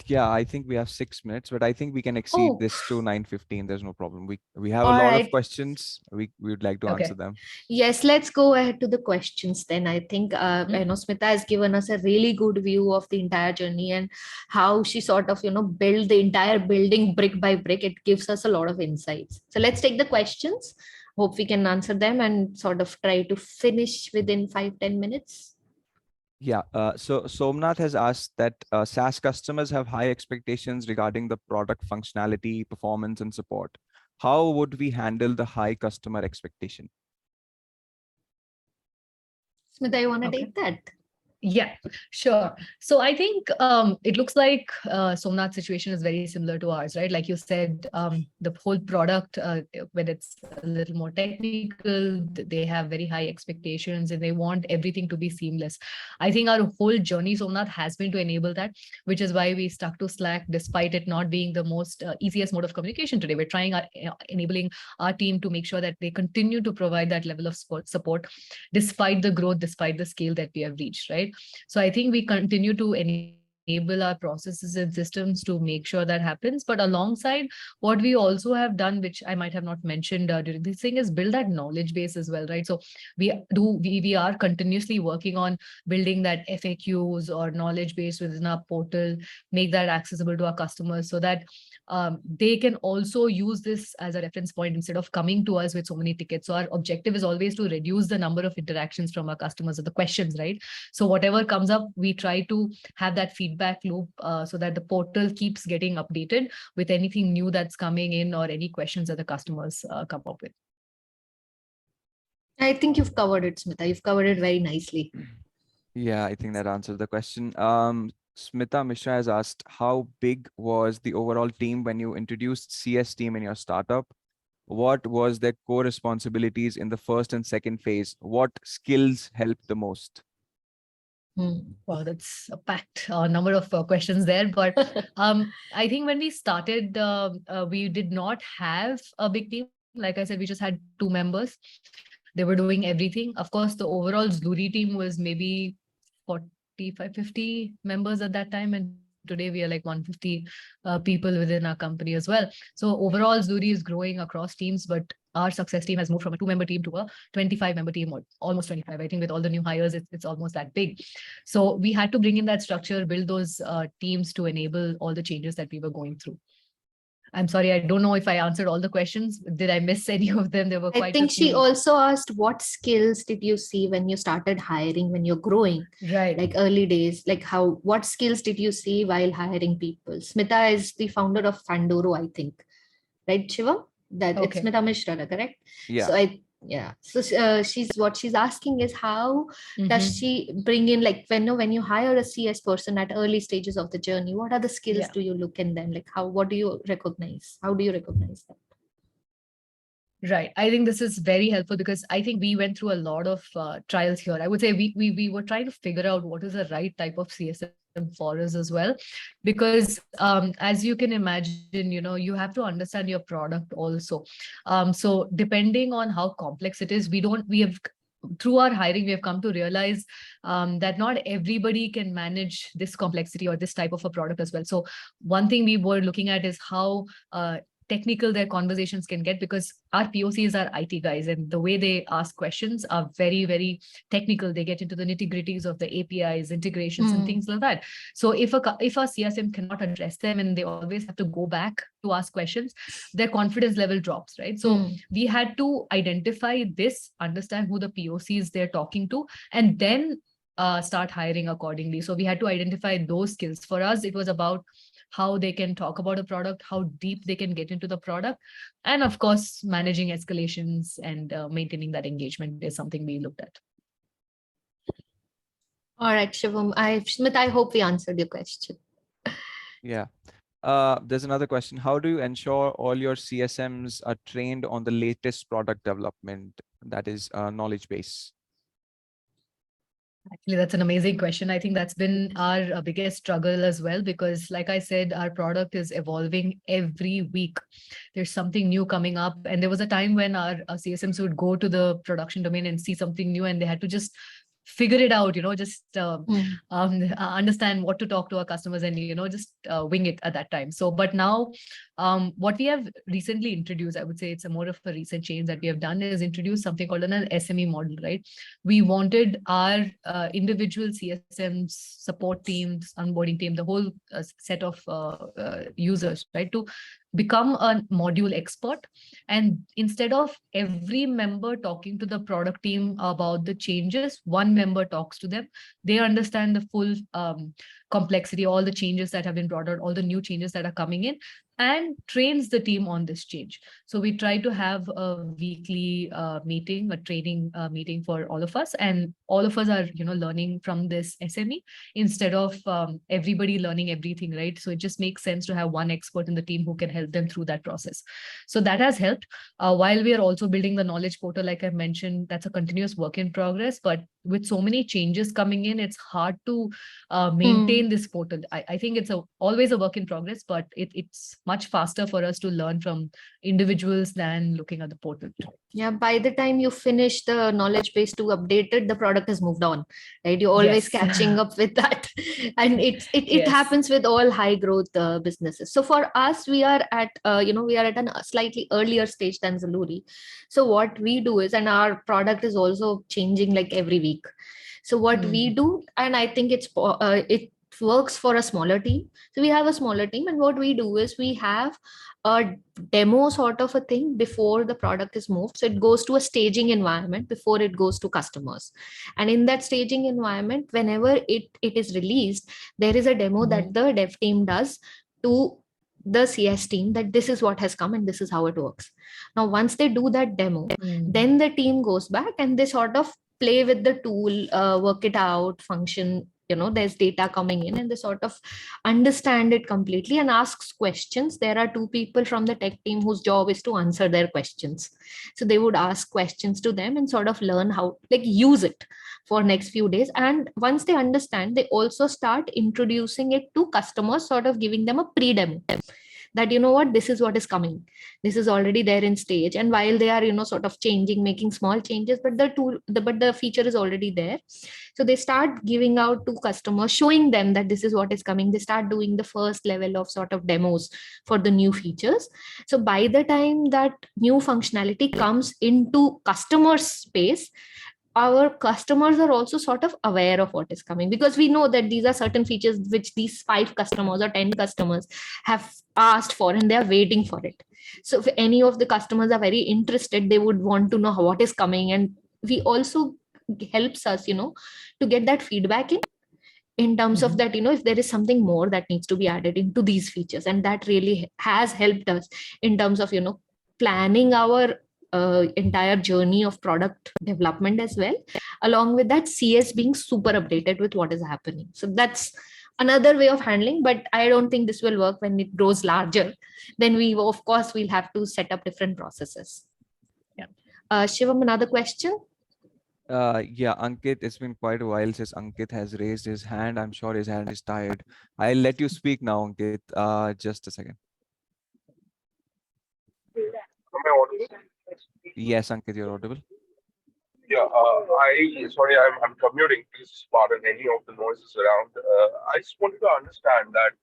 Yeah, I think we have 6 minutes, but I think we can exceed this to 9:15. There's no problem. We have a lot of questions. We would like to answer them. Yes, let's go ahead to the questions then. I think Smita has given us a really good view of the entire journey and how she sort of built the entire building brick by brick. It gives us a lot of insights. So let's take the questions. Hope we can answer them and sort of try to finish within 5-10 minutes. Yeah, so Somnath has asked that SaaS customers have high expectations regarding the product functionality, performance, and support. How would we handle the high customer expectation? Smita, you want to take that? Yeah, sure. So I think it looks like Somnath's situation is very similar to ours, right? Like you said, the whole product, when it's a little more technical, they have very high expectations and they want everything to be seamless. I think our whole journey, Somnath, has been to enable that, which is why we stuck to Slack, despite it not being the most easiest mode of communication today. We're trying enabling our team to make sure that they continue to provide that level of support, despite the growth, despite the scale that we have reached, right? So I think we continue to enable our processes and systems to make sure that happens. But alongside, what we also have done, which I might have not mentioned during this thing, is build that knowledge base as well, right? So we are continuously working on building that FAQs or knowledge base within our portal, make that accessible to our customers so that they can also use this as a reference point instead of coming to us with so many tickets. So our objective is always to reduce the number of interactions from our customers or the questions, right? So whatever comes up, we try to have that feedback loop so that the portal keeps getting updated with anything new that's coming in or any questions that the customers come up with. I think you've covered it, Smita. You've covered it very nicely. Yeah, I think that answers the question. Smita Mishra has asked, how big was the overall team when you introduced CS team in your startup? What was their core responsibilities in the first and second phase? What skills helped the most? Wow, that's a packed number of questions there. But I think when we started, we did not have a big team. Like I said, we just had 2 members. They were doing everything. Of course, the overall Zluri team was maybe 45, 50 members at that time. And today we are like 150 people within our company as well. So overall, Zluri is growing across teams, but our success team has moved from a 2-member team to a 25-member team, or almost 25. I think with all the new hires, it's almost that big. So we had to bring in that structure, build those teams to enable all the changes that we were going through. I'm sorry, I don't know if I answered all the questions. Did I miss any of them? There were I quite think a she few. also asked, what skills did you see when you started hiring, when you're growing, Right. like early days, like what skills did you see while hiring people? Smita is the founder of Fandoro, I think, right, Shiva? That it's Okay. Smita Mishra, correct? Yeah. So she's asking is, how does Mhm. she bring in, like, when you hire a CS person at early stages of the journey, what are the skills Yeah. do you look in them? Like, what do you recognize? How do you recognize that? Right. I think this is very helpful because I think we went through a lot of trials here. I would say we were trying to figure out what is the right type of CSM for us as well, because as you can imagine, you have to understand your product also. So depending on how complex it is, we have through our hiring, we have come to realize that not everybody can manage this complexity or this type of a product as well. So one thing we were looking at is how technical their conversations can get, because our POCs are IT guys, and the way they ask questions are very, very technical. They get into the nitty-gritties of the APIs, integrations, and things like that. So if a CSM cannot address them and they always have to go back to ask questions, their confidence level drops, right? So we had to identify this, understand who the POCs they're talking to, and then start hiring accordingly. So we had to identify those skills. For us, it was about how they can talk about a product, how deep they can get into the product, and of course, managing escalations and maintaining that engagement is something we looked at. All right, Shivam. Smita, I hope we answered your question. Yeah. There's another question. How do you ensure all your CSMs are trained on the latest product development, that is knowledge base? Actually, that's an amazing question. I think that's been our biggest struggle as well, because like I said, our product is evolving every week. There's something new coming up. And there was a time when our CSMs would go to the production domain and see something new, and they had to just figure it out, just understand what to talk to our customers and, just wing it at that time. So, but now what we have recently introduced, I would say it's a more of a recent change that we have done, is introduce something called an SME model, right? We wanted our individual CSMs, support teams, onboarding team, the whole set of users, right, to become a module expert. And instead of every member talking to the product team about the changes, one member talks to them. They understand the full complexity, all the changes that have been brought out, all the new changes that are coming in, and trains the team on this change. So we try to have a weekly meeting, a training meeting for all of us, and all of us are, learning from this SME instead of everybody learning everything, right? So it just makes sense to have one expert in the team who can help them through that process. So that has helped. While we are also building the knowledge portal, like I mentioned, that's a continuous work in progress. But with so many changes coming in, it's hard to maintain this portal. I think it's always a work in progress, but it's much faster for us to learn from individuals than looking at the portal. Yeah, by the time you finish the knowledge base to update it, the product has moved on, right? You're always catching up with that. And it happens with all high growth businesses. So for us, we are at a slightly earlier stage than Zluri. So what we do is, and our product is also changing like every week. So what we do, and I think it works for a smaller team. So we have a smaller team, and what we do is we have a demo sort of a thing before the product is moved. So it goes to a staging environment before it goes to customers. And in that staging environment, whenever it is released, there is a demo that the dev team does to the CS team, that this is what has come and this is how it works. Now, once they do that demo, then the team goes back and they sort of play with the tool, work it out, function, there's data coming in, and they sort of understand it completely and asks questions. There are two people from the tech team whose job is to answer their questions. So they would ask questions to them and sort of learn how, like, use it for next few days. And once they understand, they also start introducing it to customers, sort of giving them a pre-demo that, what, this is what is coming, this is already there in stage. And while they are, sort of changing, making small changes, but the feature is already there. So they start giving out to customers, showing them that this is what is coming. They start doing the first level of sort of demos for the new features. So by the time that new functionality comes into customer space, our customers are also sort of aware of what is coming, because we know that these are certain features which these 5 customers or 10 customers have asked for, and they are waiting for it. So if any of the customers are very interested, they would want to know what is coming. And we also helps us, to get that feedback in terms of that, if there is something more that needs to be added into these features. And that really has helped us in terms of, planning our entire journey of product development as well. Along with that, CS being super updated with what is happening. So that's another way of handling, but I don't think this will work when it grows larger. Then we'll have to set up different processes. Yeah. Shivam, another question? Yeah, Ankit, it's been quite a while since Ankit has raised his hand. I'm sure his hand is tired. I'll let you speak now, Ankit. Just a second. Am I audible? Yes, Ankit, you're audible. Yeah, I'm commuting. Please pardon any of the noises around. I just wanted to understand that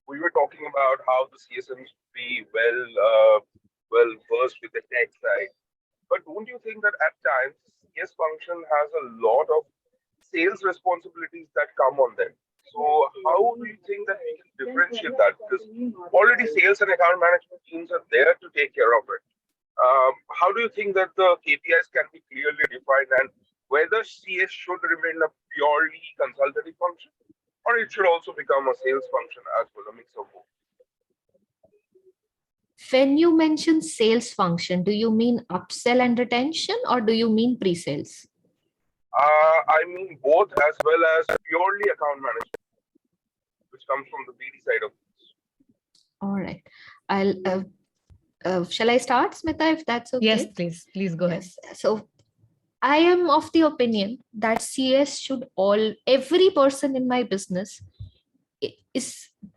we were talking about how the CSMs be well versed with the tech side, but don't you think that at times the CS function has a lot of sales responsibilities that come on them? So how do you think that we can differentiate that? Because already sales and account management teams are there to take care of it. How do you think that the KPIs can be clearly defined, and whether CS should remain a purely consultative function, or it should also become a sales function as well, a mix of both? When you mention sales function, do you mean upsell and retention, or do you mean pre-sales? I mean both, as well as purely account management, which comes from the BD side of things. All right. Shall I start, Smita, if that's okay? Yes, please go ahead. Yes. So I am of the opinion that CS every person in my business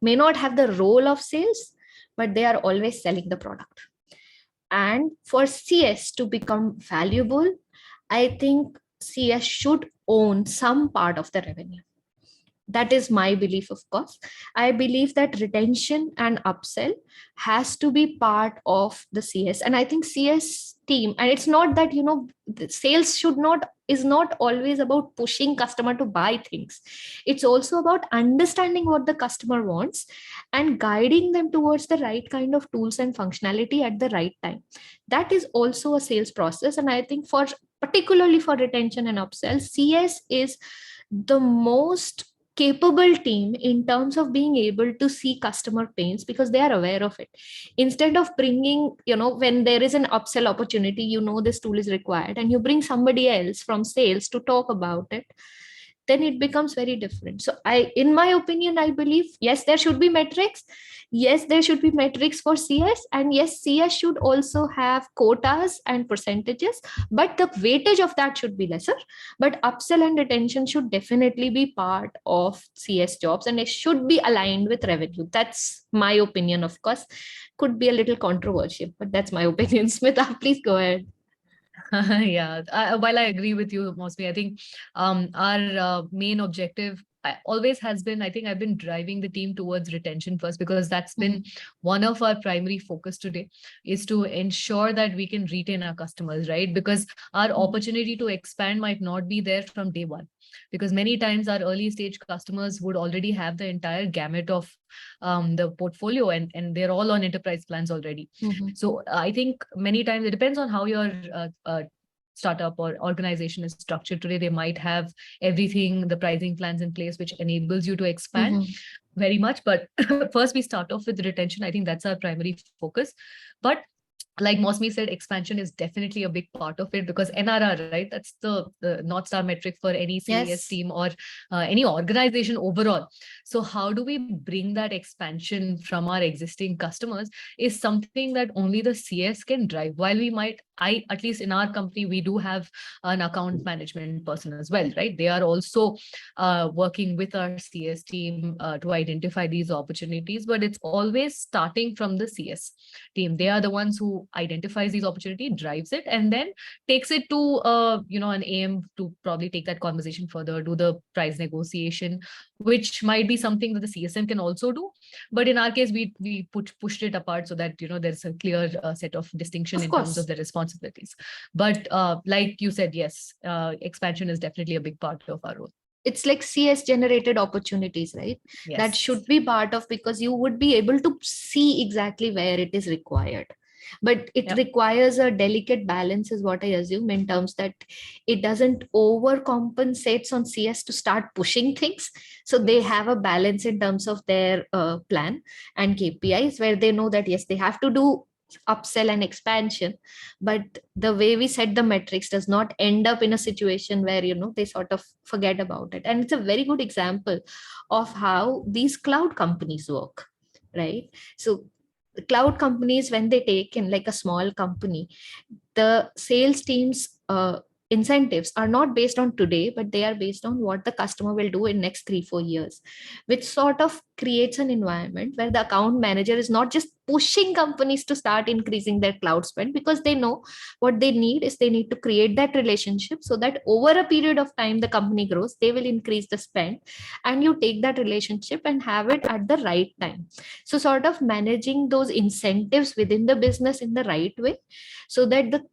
may not have the role of sales, but they are always selling the product. And for CS to become valuable, I think CS should own some part of the revenue. That is my belief, of course. I believe that retention and upsell has to be part of the CS. And I think CS team, and it's not that, the sales is not always about pushing customer to buy things. It's also about understanding what the customer wants and guiding them towards the right kind of tools and functionality at the right time. That is also a sales process. And I think particularly for retention and upsell, CS is the most capable team in terms of being able to see customer pains, because they are aware of it. Instead of bringing, when there is an upsell opportunity, this tool is required, and you bring somebody else from sales to talk about it, then it becomes very different. So in my opinion, I believe, yes, there should be metrics. Yes, there should be metrics for CS, and yes, CS should also have quotas and percentages, but the weightage of that should be lesser. But upsell and retention should definitely be part of CS jobs, and it should be aligned with revenue. That's my opinion, of course. Could be a little controversial, but that's my opinion. Smita, please go ahead. Yeah, while I agree with you, Mausmi, I think our main objective always has been, I think I've been driving the team towards retention first, because that's been one of our primary focus today, is to ensure that we can retain our customers, right? Because our opportunity to expand might not be there from day one, because many times our early stage customers would already have the entire gamut of the portfolio, and they're all on enterprise plans already. So I think many times it depends on how your startup or organization is structured today. They might have everything, the pricing plans in place, which enables you to expand very much. But first we start off with retention. I think that's our primary focus. But like Mausmi said, expansion is definitely a big part of it, because NRR, right? That's the North Star metric for any CES Yes. team or any organization overall. So how do we bring that expansion from our existing customers is something that only the CS can drive. While we might, at least in our company, we do have an account management person as well, right? They are also working with our CS team to identify these opportunities, but it's always starting from the CS team. They are the ones who identifies these opportunity, drives it, and then takes it to an AM to probably take that conversation further, do the price negotiation, which might be something that the CSM can also do. But in our case, we pushed it apart so that there's a clear set of distinction Of in terms course. of the responsibilities. But like you said, yes, expansion is definitely a big part of our role. It's like CS generated opportunities, right? Yes. That should be part of, because you would be able to see exactly where it is required. But it Yep. requires a delicate balance, is what I assume, in terms that it doesn't overcompensates on CS to start pushing things. So they have a balance in terms of their plan and KPIs, where they know that yes, they have to do upsell and expansion, but the way we set the metrics does not end up in a situation where they sort of forget about it. And it's a very good example of how these cloud companies work, right? So the cloud companies, when they take in like a small company, the sales teams incentives are not based on today, but they are based on what the customer will do in next 3-4 years, which sort of creates an environment where the account manager is not just pushing companies to start increasing their cloud spend, because they know what they need is they need to create that relationship so that over a period of time the company grows, they will increase the spend, and you take that relationship and have it at the right time. So sort of managing those incentives within the business in the right way, so that the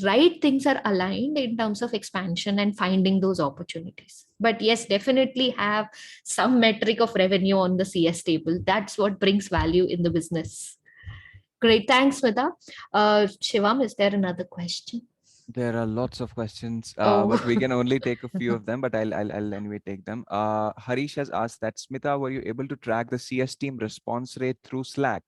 right things are aligned in terms of expansion and finding those opportunities. But yes, definitely have some metric of revenue on the CS table. That's what brings value in the business. Great. Thanks, Smita. Shivam, is there another question? There are lots of questions, Oh. but we can only take a few of them, but I'll anyway take them. Harish has asked that, Smita, were you able to track the CS team response rate through Slack?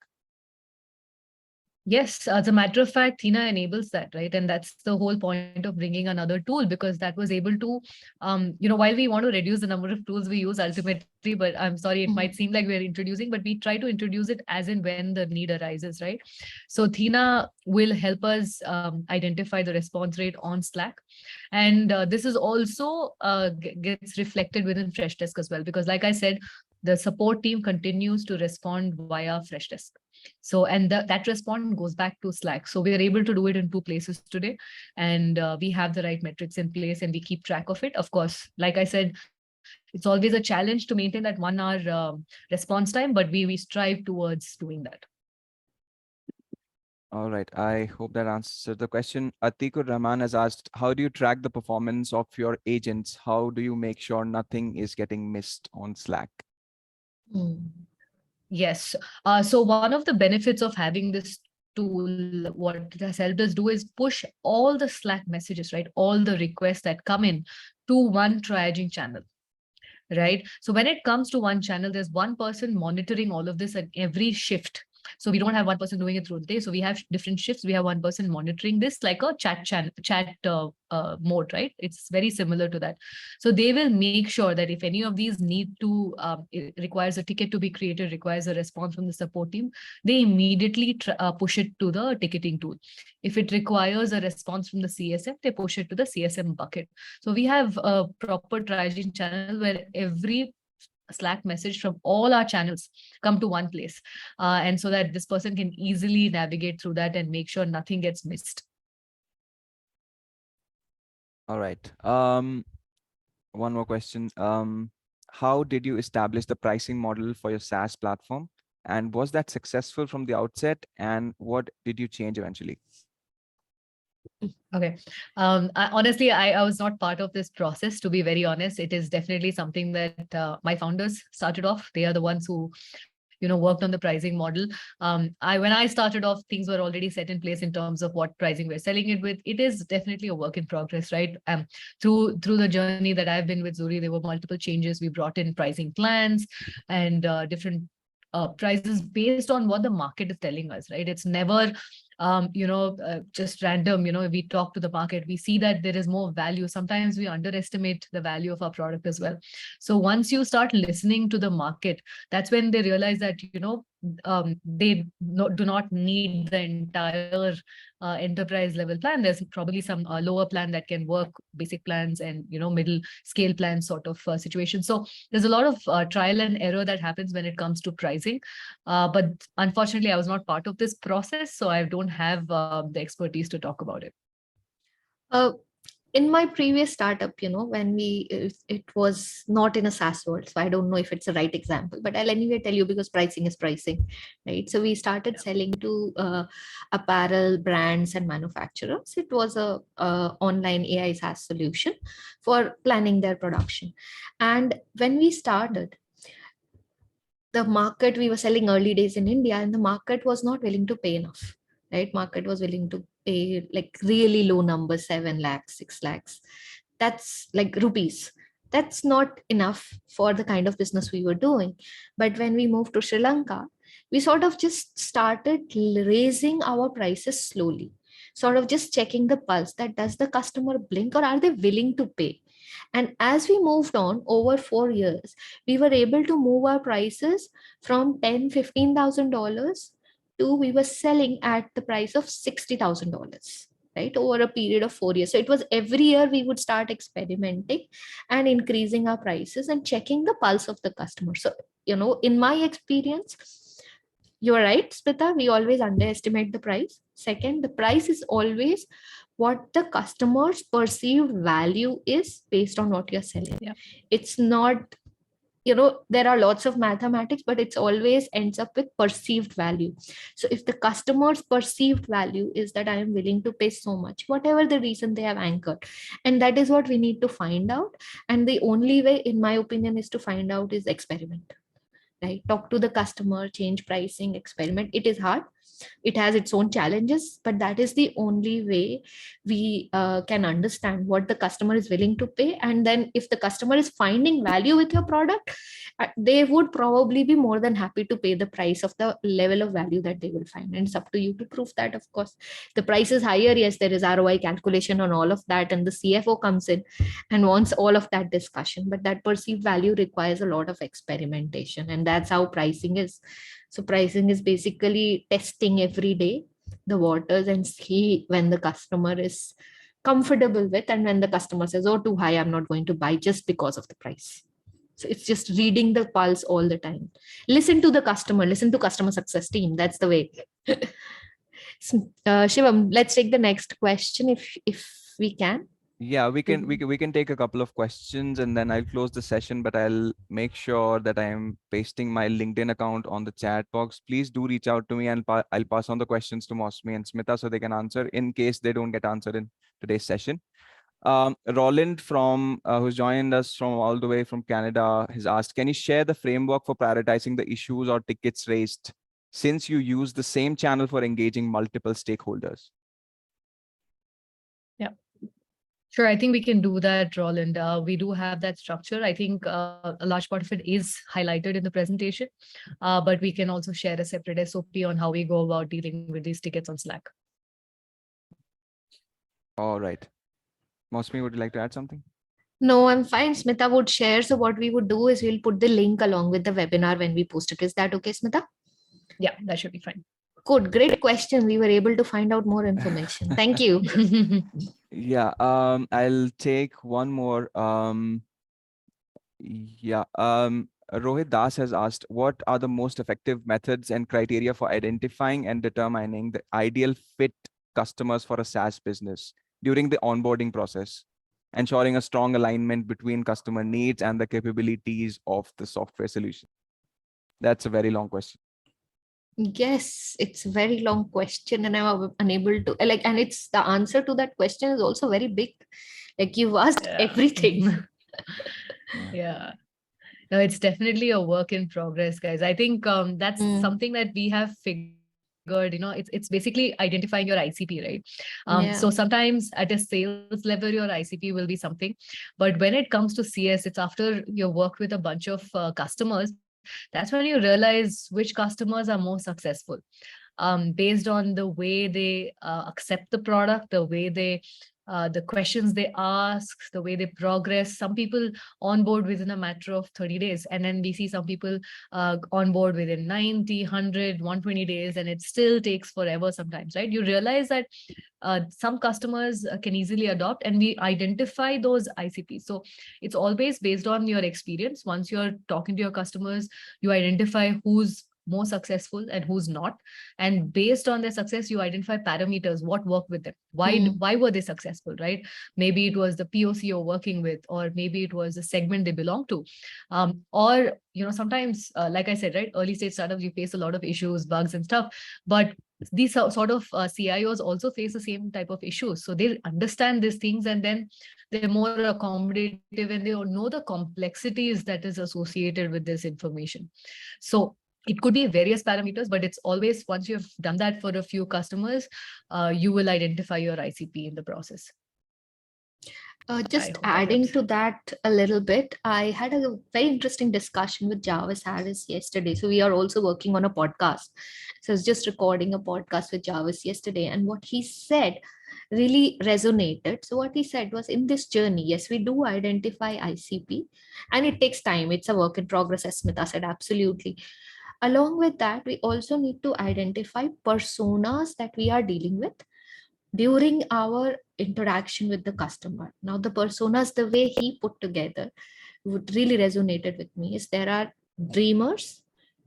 Yes, as a matter of fact, Thina enables that, right? And that's the whole point of bringing another tool, because that was able to, while we want to reduce the number of tools we use ultimately, but I'm sorry, it might seem like we're introducing, but we try to introduce it as and when the need arises, right? So Thina will help us identify the response rate on Slack. And this is also gets reflected within Freshdesk as well, because like I said, the support team continues to respond via Freshdesk. So, and that response goes back to Slack. So we are able to do it in 2 places today, and we have the right metrics in place and we keep track of it. Of course, like I said, it's always a challenge to maintain that 1 hour response time, but we strive towards doing that. All right. I hope that answers the question. Atikur Rahman has asked, how do you track the performance of your agents? How do you make sure nothing is getting missed on Slack? Yes. So one of the benefits of having this tool, what it has helped us do is push all the Slack messages, right? All the requests that come in to one triaging channel, right? So when it comes to one channel, there's one person monitoring all of this at every shift. So we don't have one person doing it through the day. So we have different shifts. We have one person monitoring this like a chat mode, right? It's very similar to that. So they will make sure that if any of these need to, it requires a ticket to be created, requires a response from the support team, they immediately push it to the ticketing tool. If it requires a response from the CSM, they push it to the CSM bucket. So we have a proper triaging channel where every Slack message from all our channels come to one place. And so that this person can easily navigate through that and make sure nothing gets missed. All right. One more question. How did you establish the pricing model for your SaaS platform? And was that successful from the outset? And what did you change eventually? Okay. Honestly, I was not part of this process, to be very honest. It is definitely something that my founders started off. They are the ones who worked on the pricing model. When I started off, things were already set in place in terms of what pricing we're selling it with. It is definitely a work in progress, right? Through the journey that I've been with Zluri, there were multiple changes. We brought in pricing plans and different prices based on what the market is telling us, right? It's never just random, we talk to the market, we see that there is more value. Sometimes we underestimate the value of our product as well. So once you start listening to the market, that's when they realize that, they do not need the entire enterprise level plan. There's probably some lower plan that can work, basic plans and, middle scale plans sort of situation. So there's a lot of trial and error that happens when it comes to pricing. But unfortunately, I was not part of this process, so I don't have the expertise to talk about it. In my previous startup, when it was not in a SaaS world, so I don't know if it's the right example, but I'll anyway tell you because pricing is pricing, right? So we started selling to apparel brands and manufacturers. It was a online AI SaaS solution for planning their production. And when we started, the market, we were selling early days in India, and the market was not willing to pay enough, right? Market was willing to pay like really low numbers, 7 lakhs, 6 lakhs. That's like rupees. That's not enough for the kind of business we were doing. But when we moved to Sri Lanka, we sort of just started raising our prices slowly, sort of just checking the pulse that does the customer blink or are they willing to pay? And as we moved on over 4 years, we were able to move our prices from $10,000-$15,000 to we were selling at the price of $60,000, right? Over a period of 4 years. So it was every year we would start experimenting and increasing our prices and checking the pulse of the customer. So, in my experience, you're right, Smita, we always underestimate the price. Second, the price is always what the customer's perceived value is based on what you're selling. Yeah. It's not, there are lots of mathematics, but it's always ends up with perceived value. So if the customer's perceived value is that I am willing to pay so much, whatever the reason they have anchored, and that is what we need to find out. And the only way, in my opinion, is to find out is experiment. Right? Talk to the customer, change pricing, experiment. It is hard. It has its own challenges, but that is the only way we can understand what the customer is willing to pay. And then if the customer is finding value with your product, they would probably be more than happy to pay the price of the level of value that they will find. And it's up to you to prove that, of course. The price is higher. Yes, there is ROI calculation on all of that. And the CFO comes in and wants all of that discussion. But that perceived value requires a lot of experimentation. And that's how pricing is. So pricing is basically testing every day the waters and see when the customer is comfortable with, and when the customer says, oh, too high, I'm not going to buy just because of the price. So it's just reading the pulse all the time. Listen to the customer, listen to customer success team. That's the way. Shivam, let's take the next question if we can. Yeah, we can take a couple of questions and then I'll close the session, but I'll make sure that I'm pasting my LinkedIn account on the chat box. Please do reach out to me and I'll pass on the questions to Mausmi and Smita so they can answer in case they don't get answered in today's session. Roland who's joined us from all the way from Canada has asked, can you share the framework for prioritizing the issues or tickets raised since you use the same channel for engaging multiple stakeholders? Yeah. Sure, I think we can do that, Roland. We do have that structure. I think a large part of it is highlighted in the presentation, but we can also share a separate SOP on how we go about dealing with these tickets on Slack. All right. Mausmi, would you like to add something? No, I'm fine. Smita would share. So what we would do is we'll put the link along with the webinar when we post it. Is that okay, Smita? Yeah, that should be fine. Good, great question. We were able to find out more information. Thank you. Yeah, I'll take one more. Rohit Das has asked, what are the most effective methods and criteria for identifying and determining the ideal fit customers for a SaaS business during the onboarding process, ensuring a strong alignment between customer needs and the capabilities of the software solution? That's a very long question. Yes, it's a very long question and I'm unable to and it's the answer to that question is also very big. Like you've asked everything. Yeah. No, it's definitely a work in progress, guys. I think that's something that we have figured. It's basically identifying your ICP, right? So sometimes at a sales level, your ICP will be something, but when it comes to CS, it's after you worked with a bunch of customers. That's when you realize which customers are more successful. based on the way they accept the product, the way they the questions they ask, the way they progress. Some people onboard within a matter of 30 days. And then we see some people onboard within 90, 100, 120 days, and it still takes forever sometimes, right? You realize that some customers can easily adopt, and we identify those ICPs. So it's always based on your experience. Once you're talking to your customers, you identify who's more successful and who's not, and based on their success you identify parameters, what worked with them, why were they successful, right? Maybe it was the POC you're working with, or maybe it was the segment they belong to, or sometimes like I said, right, early stage startups, you face a lot of issues, bugs and stuff, but these sort of CIOs also face the same type of issues. So they understand these things, and then they're more accommodative, and they know the complexities that is associated with this information. So it could be various parameters, but it's always, once you've done that for a few customers, you will identify your ICP in the process. Just adding to that a little bit, I had a very interesting discussion with Jarvis Harris yesterday. So we are also working on a podcast. So I was just recording a podcast with Jarvis yesterday, and what he said really resonated. So what he said was, in this journey, yes, we do identify ICP, and it takes time. It's a work in progress, as Smita said, absolutely. Along with that, we also need to identify personas that we are dealing with during our interaction with the customer. Now, the personas, the way he put together, would really resonated with me, is there are dreamers,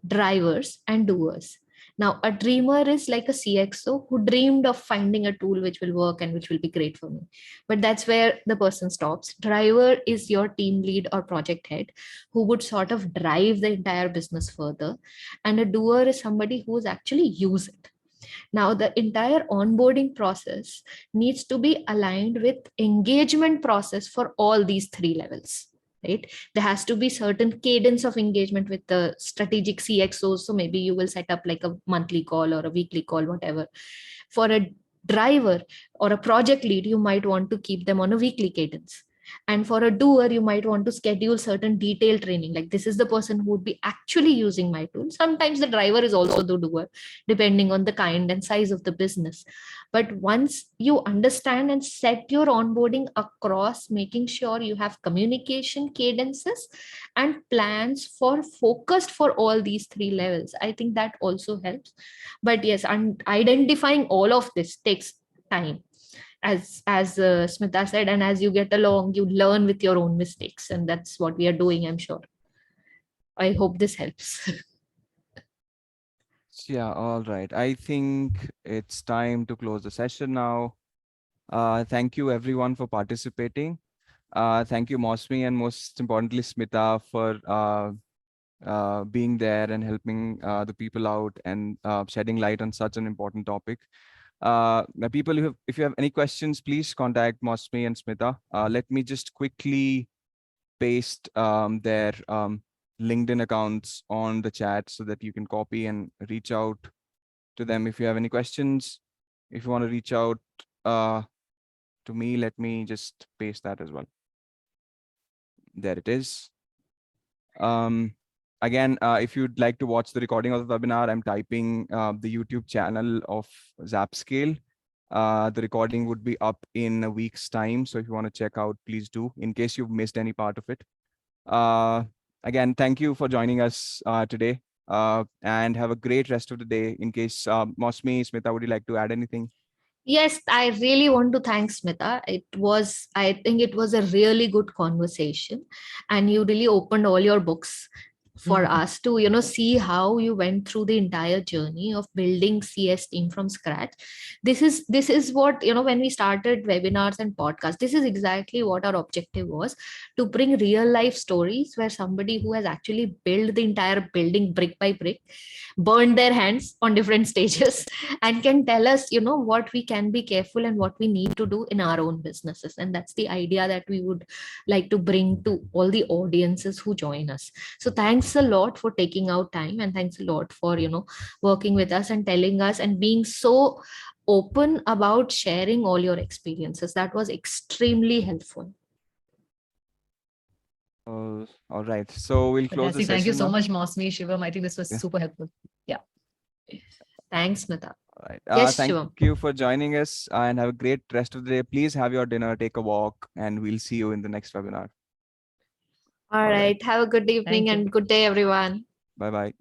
drivers, and doers. Now, a dreamer is like a CXO who dreamed of finding a tool which will work and which will be great for me. But that's where the person stops. Driver is your team lead or project head who would sort of drive the entire business further. And a doer is somebody who's actually use it. Now, the entire onboarding process needs to be aligned with engagement process for all these three levels. Right? There has to be certain cadence of engagement with the strategic CXOs. So maybe you will set up like a monthly call or a weekly call, whatever. For a driver or a project lead, you might want to keep them on a weekly cadence. And for a doer, you might want to schedule certain detailed training. Like, this is the person who would be actually using my tool. Sometimes the driver is also the doer, depending on the kind and size of the business. But once you understand and set your onboarding across, making sure you have communication cadences and plans for focused for all these three levels, I think that also helps. But yes, identifying all of this takes time, as Smita said, and as you get along, you learn with your own mistakes, and that's what we are doing, I'm sure. I hope this helps. Yeah, all right. I think it's time to close the session now. Thank you everyone for participating. Thank you, Mausmi, and most importantly, Smita, for being there and helping the people out and shedding light on such an important topic. People, if you have any questions, please contact Mausmi and Smita. Let me just quickly paste their LinkedIn accounts on the chat so that you can copy and reach out to them if you have any questions. If you want to reach out to me, let me just paste that as well. There it is. Again, if you'd like to watch the recording of the webinar, I'm typing the YouTube channel of ZapScale. The recording would be up in a week's time. So if you want to check out, please do, in case you've missed any part of it. Again, thank you for joining us today, and have a great rest of the day. In case Mausmi, Smita, would you like to add anything? Yes, I really want to thank Smita. I think it was a really good conversation, and you really opened all your books for us to, see how you went through the entire journey of building CS team from scratch. This is what, when we started webinars and podcasts, this is exactly what our objective was, to bring real life stories where somebody who has actually built the entire building brick by brick, burned their hands on different stages, and can tell us, what we can be careful and what we need to do in our own businesses. And that's the idea that we would like to bring to all the audiences who join us. So thanks a lot for taking out time, and thanks a lot for, working with us and telling us and being so open about sharing all your experiences. That was extremely helpful. All right. So we'll close the session. Thank you so now. much, Mausmi, Shivam. I think this was super helpful. Yeah. Thanks, Smita. All right. Yes, Thank Shivam. you for joining us and have a great rest of the day. Please have your dinner, take a walk, and we'll see you in the next webinar. All right. Have a good evening you. and good day, everyone. Bye-bye.